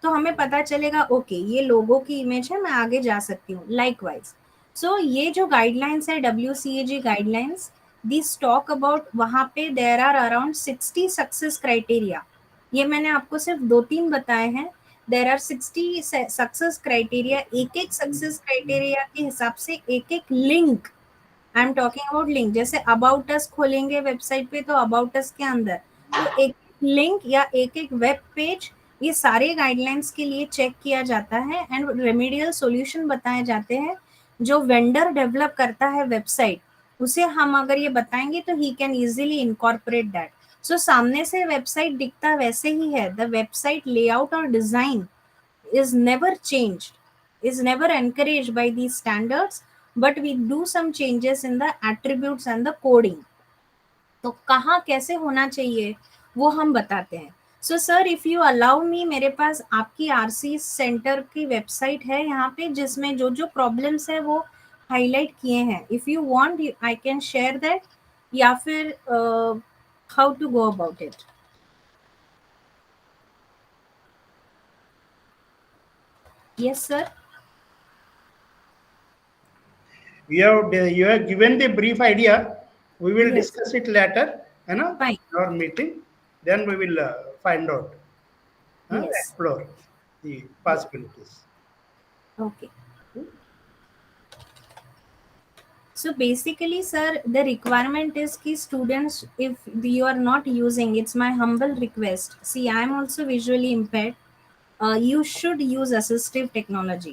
[SPEAKER 8] तो हमें पता चलेगा ओके ये लोगो की इमेज है, मैं आगे जा सकती हूँ. लाइकवाइज सो ये जो गाइडलाइंस है WCAG guidelines, this talk about, वहां पे there are around 60 success criteria. ये मैंने आपको सिर्फ 2-3 बताए हैं. There are 60 success criteria. एक सक्सेस क्राइटेरिया के हिसाब से एक link, I am talking about link. जैसे अबाउट अस खोलेंगे वेबसाइट पे तो अबाउट अस के अंदर तो एक लिंक या एक वेब पेज, ये सारे गाइडलाइंस के लिए चेक किया जाता है एंड रेमेडियल सॉल्यूशन बताए जाते हैं. जो वेंडर डेवलप करता है वेबसाइट, उसे हम अगर ये बताएंगे तो he can easily incorporate that. So सामने से वेबसाइट दिखता वैसे ही है, द वेबसाइट लेआउट और design is never changed, is never encouraged by these standards, but we do some changes in the attributes and the coding. तो कहाँ कैसे होना चाहिए वो हम बताते हैं. So sir if you allow me, मेरे पास आपकी आरसी सेंटर की वेबसाइट है यहाँ पे, जिसमें जो जो प्रॉब्लम्स है वो हाईलाइट किए हैं. If you want I can share that, या फिर how to go about it. Yes, sir.
[SPEAKER 1] You have given the brief idea. We will
[SPEAKER 8] Yes.
[SPEAKER 1] discuss it later,
[SPEAKER 8] Fine.
[SPEAKER 1] in our meeting. Then we will find out,
[SPEAKER 8] Yes.
[SPEAKER 1] explore the possibilities.
[SPEAKER 8] Okay. So basically, sir, the requirement is कि students, if you are not using, it's my humble request. See, I am also visually impaired. You should use assistive technology.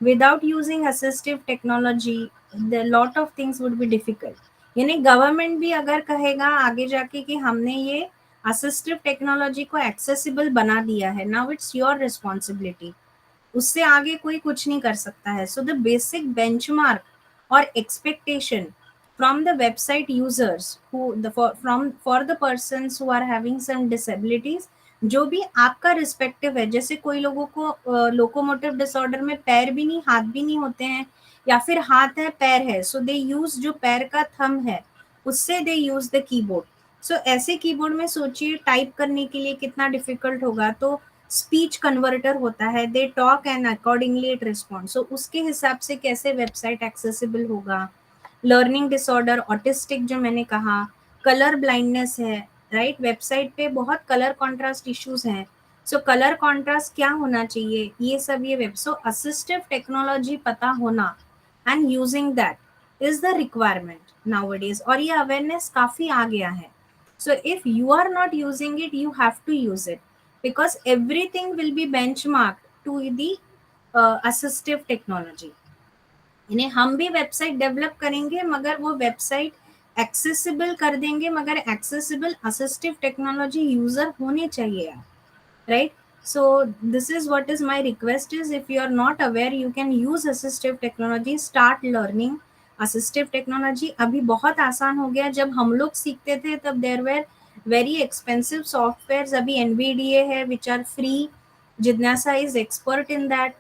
[SPEAKER 8] Without using assistive technology, the lot of things would be difficult. यानी government भी अगर कहेगा आगे जाके कि हमने ये assistive technology को एक्सेसिबल बना दिया है, नाउ इट्स योर रिस्पॉन्सिबिलिटी, उससे आगे कोई कुछ नहीं कर सकता है. सो द बेसिक बेंचमार्क और expectation from the website users for the persons who are having some disabilities, जो भी आपका रिस्पेक्टिव है. जैसे कोई लोगों को लोकोमोटिव डिसऑर्डर में पैर भी नहीं, हाथ भी नहीं होते हैं, या फिर हाथ है पैर है, सो दे यूज जो पैर का थंब है उससे दे यूज द कीबोर्ड. सो ऐसे कीबोर्ड में सोचिए टाइप करने के लिए कितना डिफिकल्ट होगा. तो स्पीच कन्वर्टर होता है, they talk and accordingly it respond. So उसके हिसाब से कैसे वेबसाइट एक्सेसिबल होगा. लर्निंग डिसऑर्डर, ऑटिस्टिक जो मैंने कहा, कलर ब्लाइंडनेस है, राइट. वेबसाइट पे बहुत कलर कॉन्ट्रास्ट इश्यूज हैं. सो कलर कॉन्ट्रास्ट क्या होना चाहिए, ये सब ये वेब. सो असिस्टिव टेक्नोलॉजी पता होना and using that is the requirement nowadays, और ये अवेयरनेस काफी आ गया है. So if you are not using it, you have to use it, because everything will be benchmark to the assistive technology. यानी हम भी वेबसाइट डेवलप करेंगे मगर वो वेबसाइट एक्सेसिबल कर देंगे, मगर एक्सेसिबल असिस्टिव टेक्नोलॉजी यूजर होने चाहिए, right. So this is what is my request is, if you are not aware you can use assistive technology, start learning assistive technology. अभी बहुत आसान हो गया. जब हम लोग सीखते थे तब there were very expensive software. अभी NVDA है which are free. Jignasa is expert in that.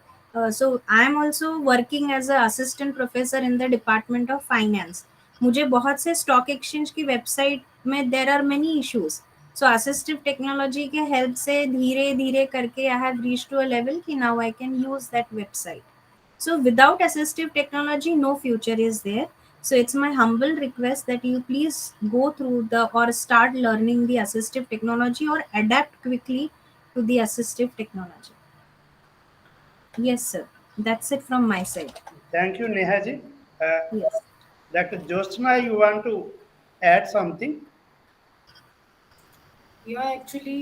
[SPEAKER 8] So I am also working as an assistant professor in the Department of Finance. मुझे बहुत से स्टॉक एक्सचेंज की वेबसाइट में there are many issues, so assistive technology के help से धीरे धीरे करके I have reach to a level कि now I can use that website. So without assistive technology, no future is there. So it's my humble request that you please go through the or start learning the assistive technology or adapt quickly to the assistive technology. Yes, sir. That's it from my side.
[SPEAKER 1] Thank you, Neha ji.
[SPEAKER 8] Yes.
[SPEAKER 1] Dr. Jyotsna, you want to add something?
[SPEAKER 2] Yeah, actually,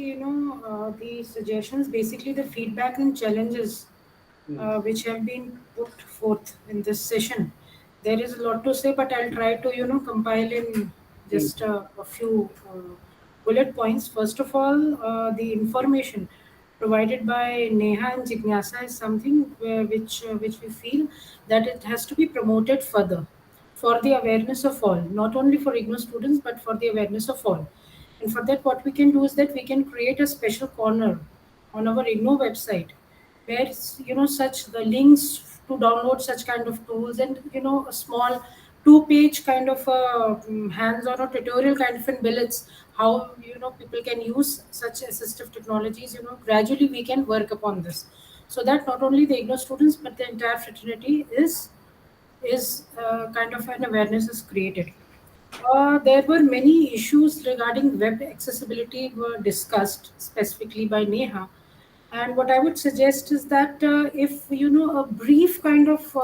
[SPEAKER 2] the suggestions, basically the feedback and challenges which have been put forth in this session. There is a lot to say, but I'll try to, compile in just a few bullet points. First of all, the information provided by Neha and Jignasa is something which we feel that it has to be promoted further for the awareness of all, not only for IGNOU students, but for the awareness of all. And for that, what we can do is that we can create a special corner on our IGNOU website where such the links to download such kind of tools, and a small 2-page kind of hands-on or tutorial kind of billets how people can use such assistive technologies. Gradually we can work upon this, so that not only the IGNOU students but the entire fraternity is kind of an awareness is created. There were many issues regarding web accessibility were discussed specifically by Neha. And what I would suggest is that if a brief kind of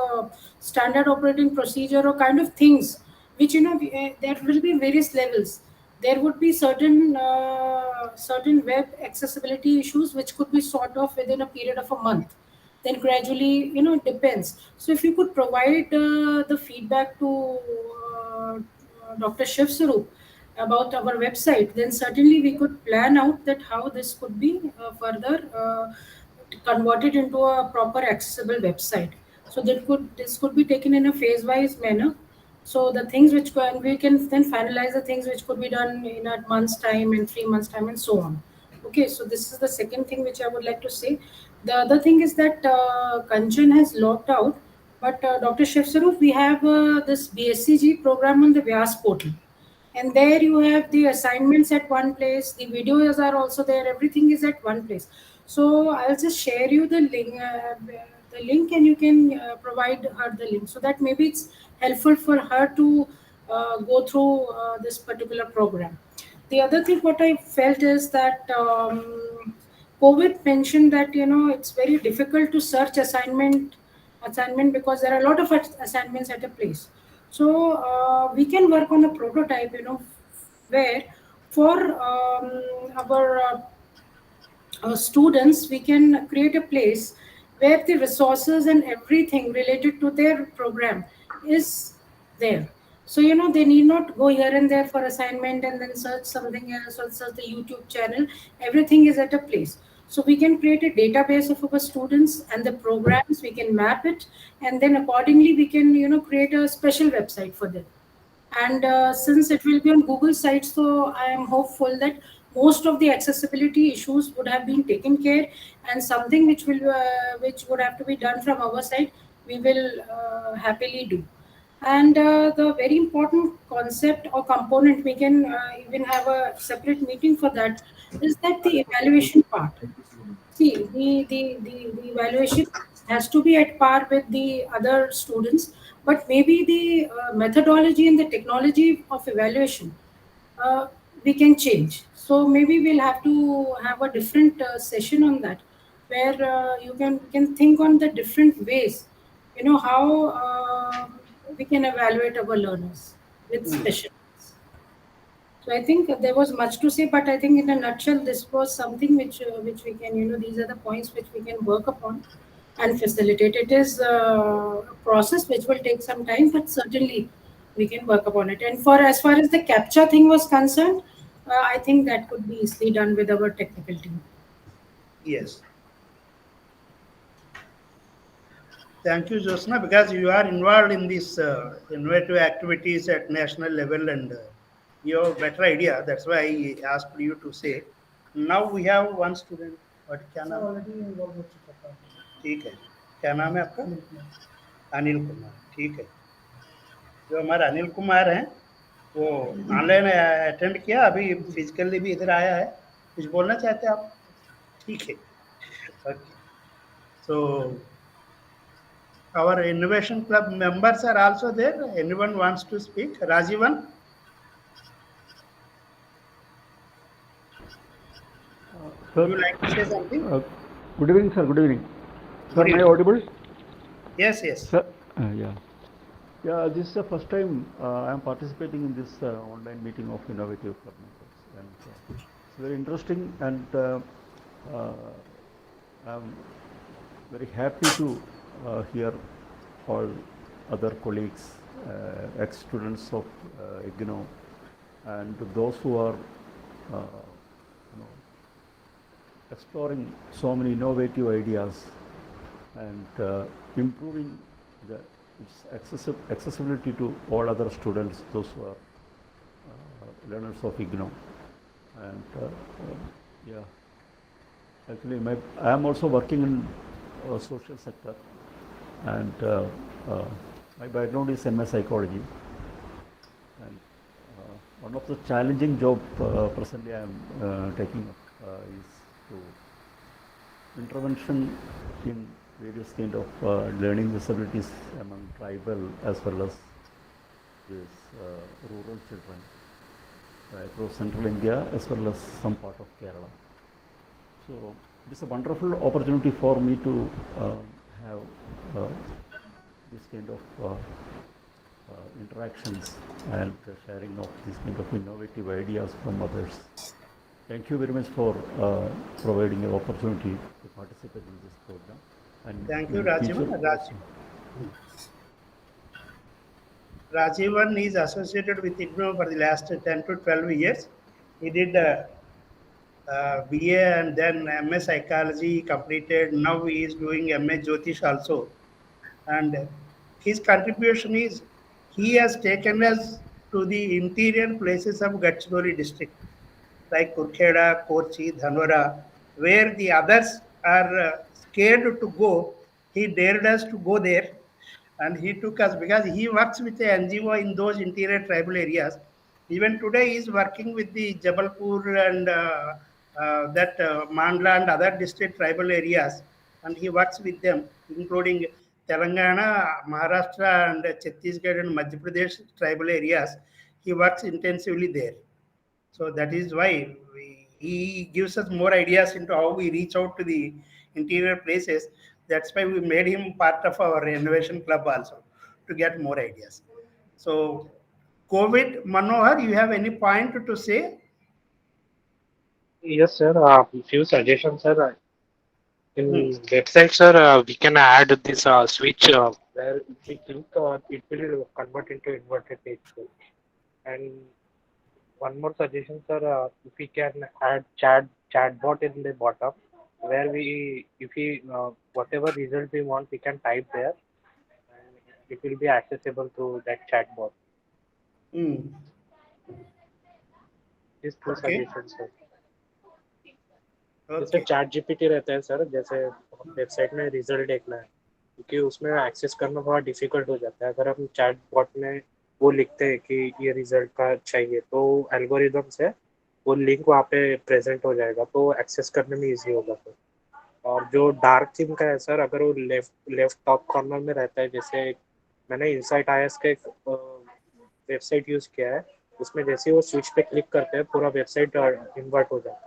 [SPEAKER 2] standard operating procedure or kind of things, which there will be various levels. There would be certain web accessibility issues which could be sorted off within a period of a month. Then gradually, it depends. So if you could provide the feedback to Dr. Shiv Sarup about our website, then certainly we could plan out that how this could be further converted into a proper accessible website. So this could be taken in a phase-wise manner. So the things we can then finalize the things which could be done in a month's time, in 3 months' time, and so on. Okay, so this is the second thing which I would like to say. The other thing is that Kanchan has logged out, but Dr. Shiv Sarup, we have this BSCG program on the Vyas portal. And there you have the assignments at one place, the videos are also there, everything is at one place. So I'll just share you the link, and you can provide her the link, so that maybe it's helpful for her to go through this particular program. The other thing what I felt is that COVID mentioned that it's very difficult to search assignment because there are a lot of assignments at a place. So we can work on a prototype, where for our students, we can create a place where the resources and everything related to their program is there. So, they need not go here and there for assignment and then search something else or search the YouTube channel. Everything is at a place. So we can create a database of our students and the programs, we can map it, and then accordingly we can, create a special website for them. And since it will be on Google sites, so I am hopeful that most of the accessibility issues would have been taken care, and something which would have to be done from our side, we will happily do. And the very important concept or component, we can even have a separate meeting for that, is that the evaluation part. See, the evaluation has to be at par with the other students, but maybe the methodology and the technology of evaluation we can change. So maybe we'll have to have a different session on that, where you can think on the different ways, how we can evaluate our learners with special. So I think there was much to say, but I think in a nutshell, this was something which we can, these are the points which we can work upon and facilitate. It is a process which will take some time, but certainly we can work upon it. And as far as the CAPTCHA thing was concerned, I think that could be easily done with our technical team.
[SPEAKER 1] Yes. Thank you, Jyotsna, because you are involved in these innovative activities at national level, and you have a better idea. That's why I asked you to say. Now we have one student. What क्या नाम? Already involved हो चुका था. ठीक है. क्या नाम है आपका? अनिल कुमार. ठीक है. जो हमारे अनिल कुमार हैं वो ऑनलाइन अटेंड किया, अभी फिजिकली भी इधर आया है। कुछ बोलना चाहते हैं आप? ठीक है, okay. So our innovation club members are also there. Anyone wants to speak? Rajivan? Would you like to say something?
[SPEAKER 15] Good evening, sir. Good evening. Sir,
[SPEAKER 1] Good
[SPEAKER 15] am I
[SPEAKER 1] evening.
[SPEAKER 15] audible?
[SPEAKER 1] Yes, yes.
[SPEAKER 15] Sir, yeah. Yeah, this is the first time I am participating in this online meeting of Innovative Club members. And it's very interesting, and I'm very happy to hear all other colleagues, ex-students of IGNOU, and those who are exploring so many innovative ideas and improving its accessibility to all other students, those who are learners of IGNOU. And yeah, actually I am also working in social sector, and my background is MS Psychology. And one of the challenging job presently I am taking up is to intervention in various kind of learning disabilities among tribal as well as this, rural children across central India as well as some part of Kerala. So it is a wonderful opportunity for me to have this kind of interactions and sharing of this kind of innovative ideas from others. Thank you very much for providing an opportunity to participate in this program. And
[SPEAKER 1] Thank you,
[SPEAKER 15] in
[SPEAKER 1] Rajivan.
[SPEAKER 15] future
[SPEAKER 1] Rajivan is associated with IGNOU for the last 10 to 12 years. He did BA and then MS Psychology completed. Now he is doing MA Jyotish also. And his contribution is he has taken us to the interior places of Gadchiroli district, like Kurkheda, Kochi, Dhanwara, where the others are scared to go. He dared us to go there, and he took us because he works with the NGO in those interior tribal areas. Even today, he is working with the Jabalpur and that Mandla and other district tribal areas, and he works with them, including Telangana, Maharashtra, and Chhattisgarh and Madhya Pradesh tribal areas. He works intensively there. So that is why he gives us more ideas into how we reach out to the interior places. That's why we made him part of our innovation club also to get more ideas. So, COVID, Manohar, you have any point to say?
[SPEAKER 10] Yes, sir. Few suggestions, sir. In website, sir, we can add this switch where if we click, it will convert into inverted page. And one more suggestion, sir. If we can add chatbot in the bottom, where if we whatever result we want, we can type there, and it will be accessible through that chatbot. These two suggestions, sir. जैसे chat GPT रहता है sir, जैसे website में result देखना है, क्योंकि उसमें access करना थोड़ा डिफिकल्ट हो जाता है। अगर हम चैट बॉट में वो लिखते हैं कि ये रिजल्ट का चाहिए, तो एल्गोरिदम से वो लिंक वहाँ पे प्रेजेंट हो जाएगा, तो एक्सेस करने में इजी होगा सर। और जो डार्क थीम का है सर, अगर वो लेफ्ट टॉप कॉर्नर में रहता है, जैसे मैंने इनसाइट आईएएस का एक वेबसाइट यूज़ किया है, उसमें जैसे वो स्विच पे क्लिक करते हैं पूरा वेबसाइट इन्वर्ट हो जाता है।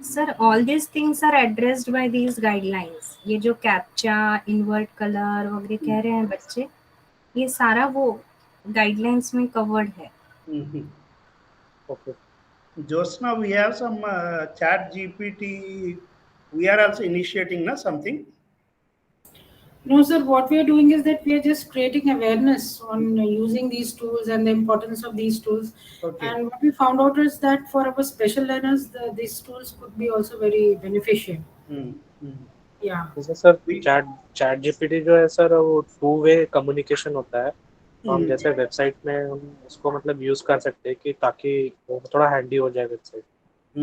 [SPEAKER 8] Sir, all these things are addressed by these guidelines. ये जो कैप्चा, इन्वर्ट कलर वगैरह कह रहे हैं बच्चे, ये सारा वो गाइडलाइंस में कवर्ड है।
[SPEAKER 10] Okay.
[SPEAKER 1] Josna, we have some chat GPT. We are also initiating something.
[SPEAKER 2] No, sir. What we are doing is that we are just creating awareness on using these tools and the importance of these tools.
[SPEAKER 1] Okay.
[SPEAKER 2] And what we found out is that for our special learners, these tools could be also very beneficial. Yeah.
[SPEAKER 10] जैसे sir chat GPT जो है sir, वो 2-way communication होता है। तो हम जैसे website में हम उसको मतलब यूज कर सकते हैं कि ताकि वो थोड़ा हैंडी हो जाए वेबसाइट।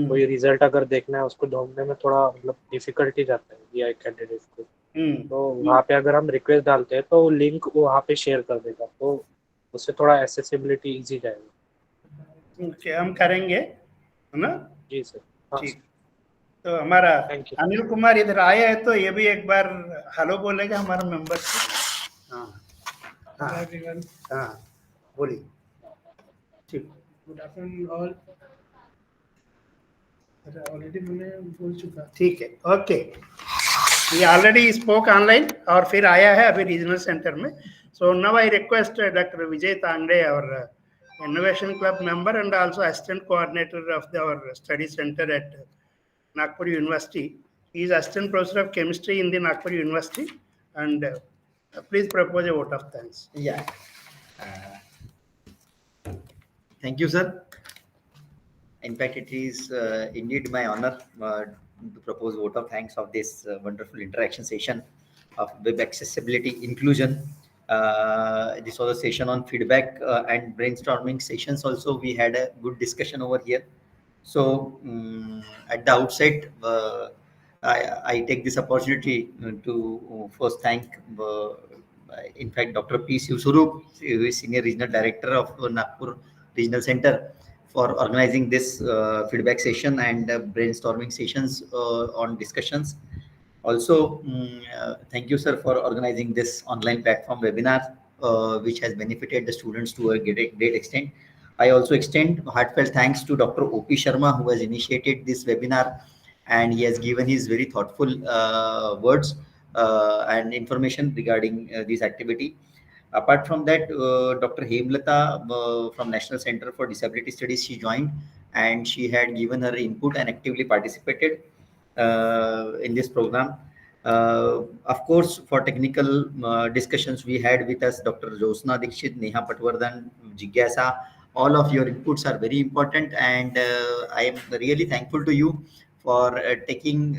[SPEAKER 10] कोई रिजल्ट अगर देखना है उसको ढूंढने में थोड़ा मतलब डिफिकल्टी जाता है बीआई कैंडिडेट को। तो वहाँ पे अगर हम रिक्वेस्ट डालते हैं तो लिंक वहाँ पे शेयर कर देगा, तो उससे थोड़ा एक्सेसिबिलिटी इजी जाएगा।
[SPEAKER 1] ओके, हम करेंगे, है ना?
[SPEAKER 10] जी सर। हाँ
[SPEAKER 1] ठीक। तो हमारा
[SPEAKER 10] थैंक यू।
[SPEAKER 1] अनिल कुमार इधर आया है, तो ये भी एक बार हेलो बोलेगा हमारा मेंबर से। हाँ हाँ, बोलिए। ठीक,
[SPEAKER 16] गुड आफ्टरनून ऑल। ऑलरेडी मैंने बोल चुका।
[SPEAKER 1] ठीक है, ओके। ये ऑलरेडी स्पोक ऑनलाइन और फिर आया है अभी रीजनल सेंटर में। So now I request doctor Vijay Tangade, और innovation club member and also assistant coordinator of our study center at Nagpur University. He is assistant professor of chemistry in the Nagpur University, and please propose a vote of thanks.
[SPEAKER 7] Yeah. Thank you, sir. In fact, it is indeed my honor to propose vote of thanks of this wonderful interaction session of web accessibility inclusion. This was a session on feedback and brainstorming sessions. Also, we had a good discussion over here. So at the outset, I take this opportunity to first thank, in fact, Dr. P. Sivswarup, who is Senior Regional Director of Nagpur Regional Center, for organizing this feedback session and brainstorming sessions on discussions. Also, thank you, sir, for organizing this online platform webinar, which has benefited the students to a great extent. I also extend heartfelt thanks to Dr. O.P. Sharma, who has initiated this webinar, and he has given his very thoughtful words and information regarding this activity. Apart from that, Dr. Hemlata from National Center for Disability Studies, she joined, and she had given her input and actively participated in this program. Of course, for technical discussions, we had with us Dr. Josna Dikshit, Neha Patwardhan, Jigyasa. All of your inputs are very important, and I am really thankful to you for taking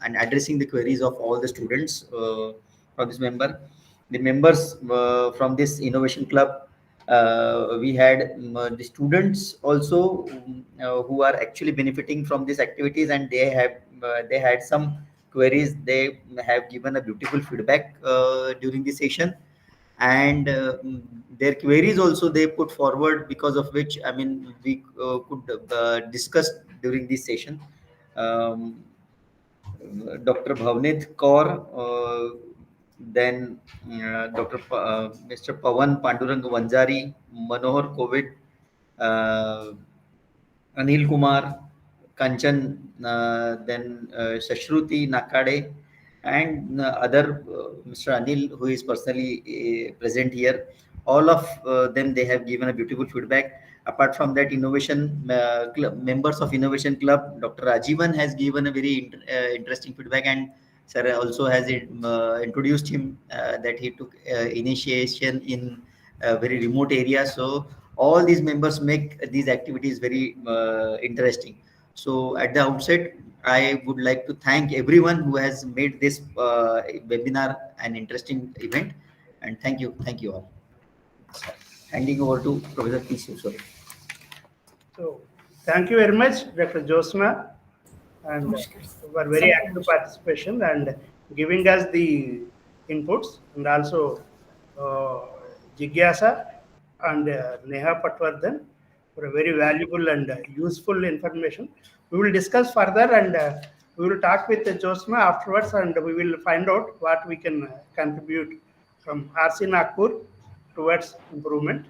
[SPEAKER 7] and addressing the queries of all the students from this member. The members from this innovation club, we had the students also who are actually benefiting from these activities, and they had some queries. They have given a beautiful feedback during the session, and their queries also they put forward, because of which, I mean, we could discuss during this session. Dr. Bhavneet Kaur, then Mr. Pawan Pandurang Vanjari, Manohar Kovid, Anil Kumar, Kanchan, then Shashruti Nakade, and other Mr. Anil, who is personally present here. All of them, they have given a beautiful feedback. Apart from that, innovation club, members of innovation club, Dr. Rajivan has given a very interesting feedback, and sir also has introduced him that he took initiation in a very remote area. So all these members make these activities very interesting. So at the outset, I would like to thank everyone who has made this webinar an interesting event, and thank you all. Handing over to Professor P. Sivswarup.
[SPEAKER 1] So thank you very much, Dr. Josna, and for very active participation and giving us the inputs, and also Jigyasa and Neha Patwardhan for a very valuable and useful information. We will discuss further, and we will talk with Josna afterwards, and we will find out what we can contribute from RC Nagpur towards improvement.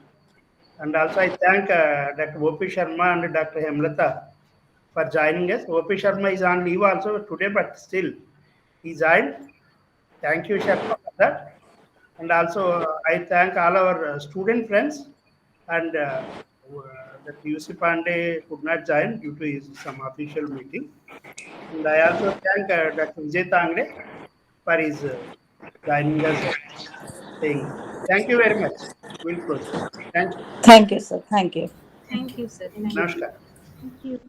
[SPEAKER 1] And also I thank Dr. O.P. Sharma and Dr. Hemlata for joining us. O.P. Sharma is on leave also today, but still he joined. Thank you, Sharma, for that. And also I thank all our student friends, and Dr. U.C. Pandey could not join due to some official meeting. And I also thank Dr. Vijay Tangde for his joining us. Thank you very much. We'll close. Thank you.
[SPEAKER 3] Thank you, sir. Thank you.
[SPEAKER 8] Thank you, sir.
[SPEAKER 1] Namaskar.
[SPEAKER 6] Thank you.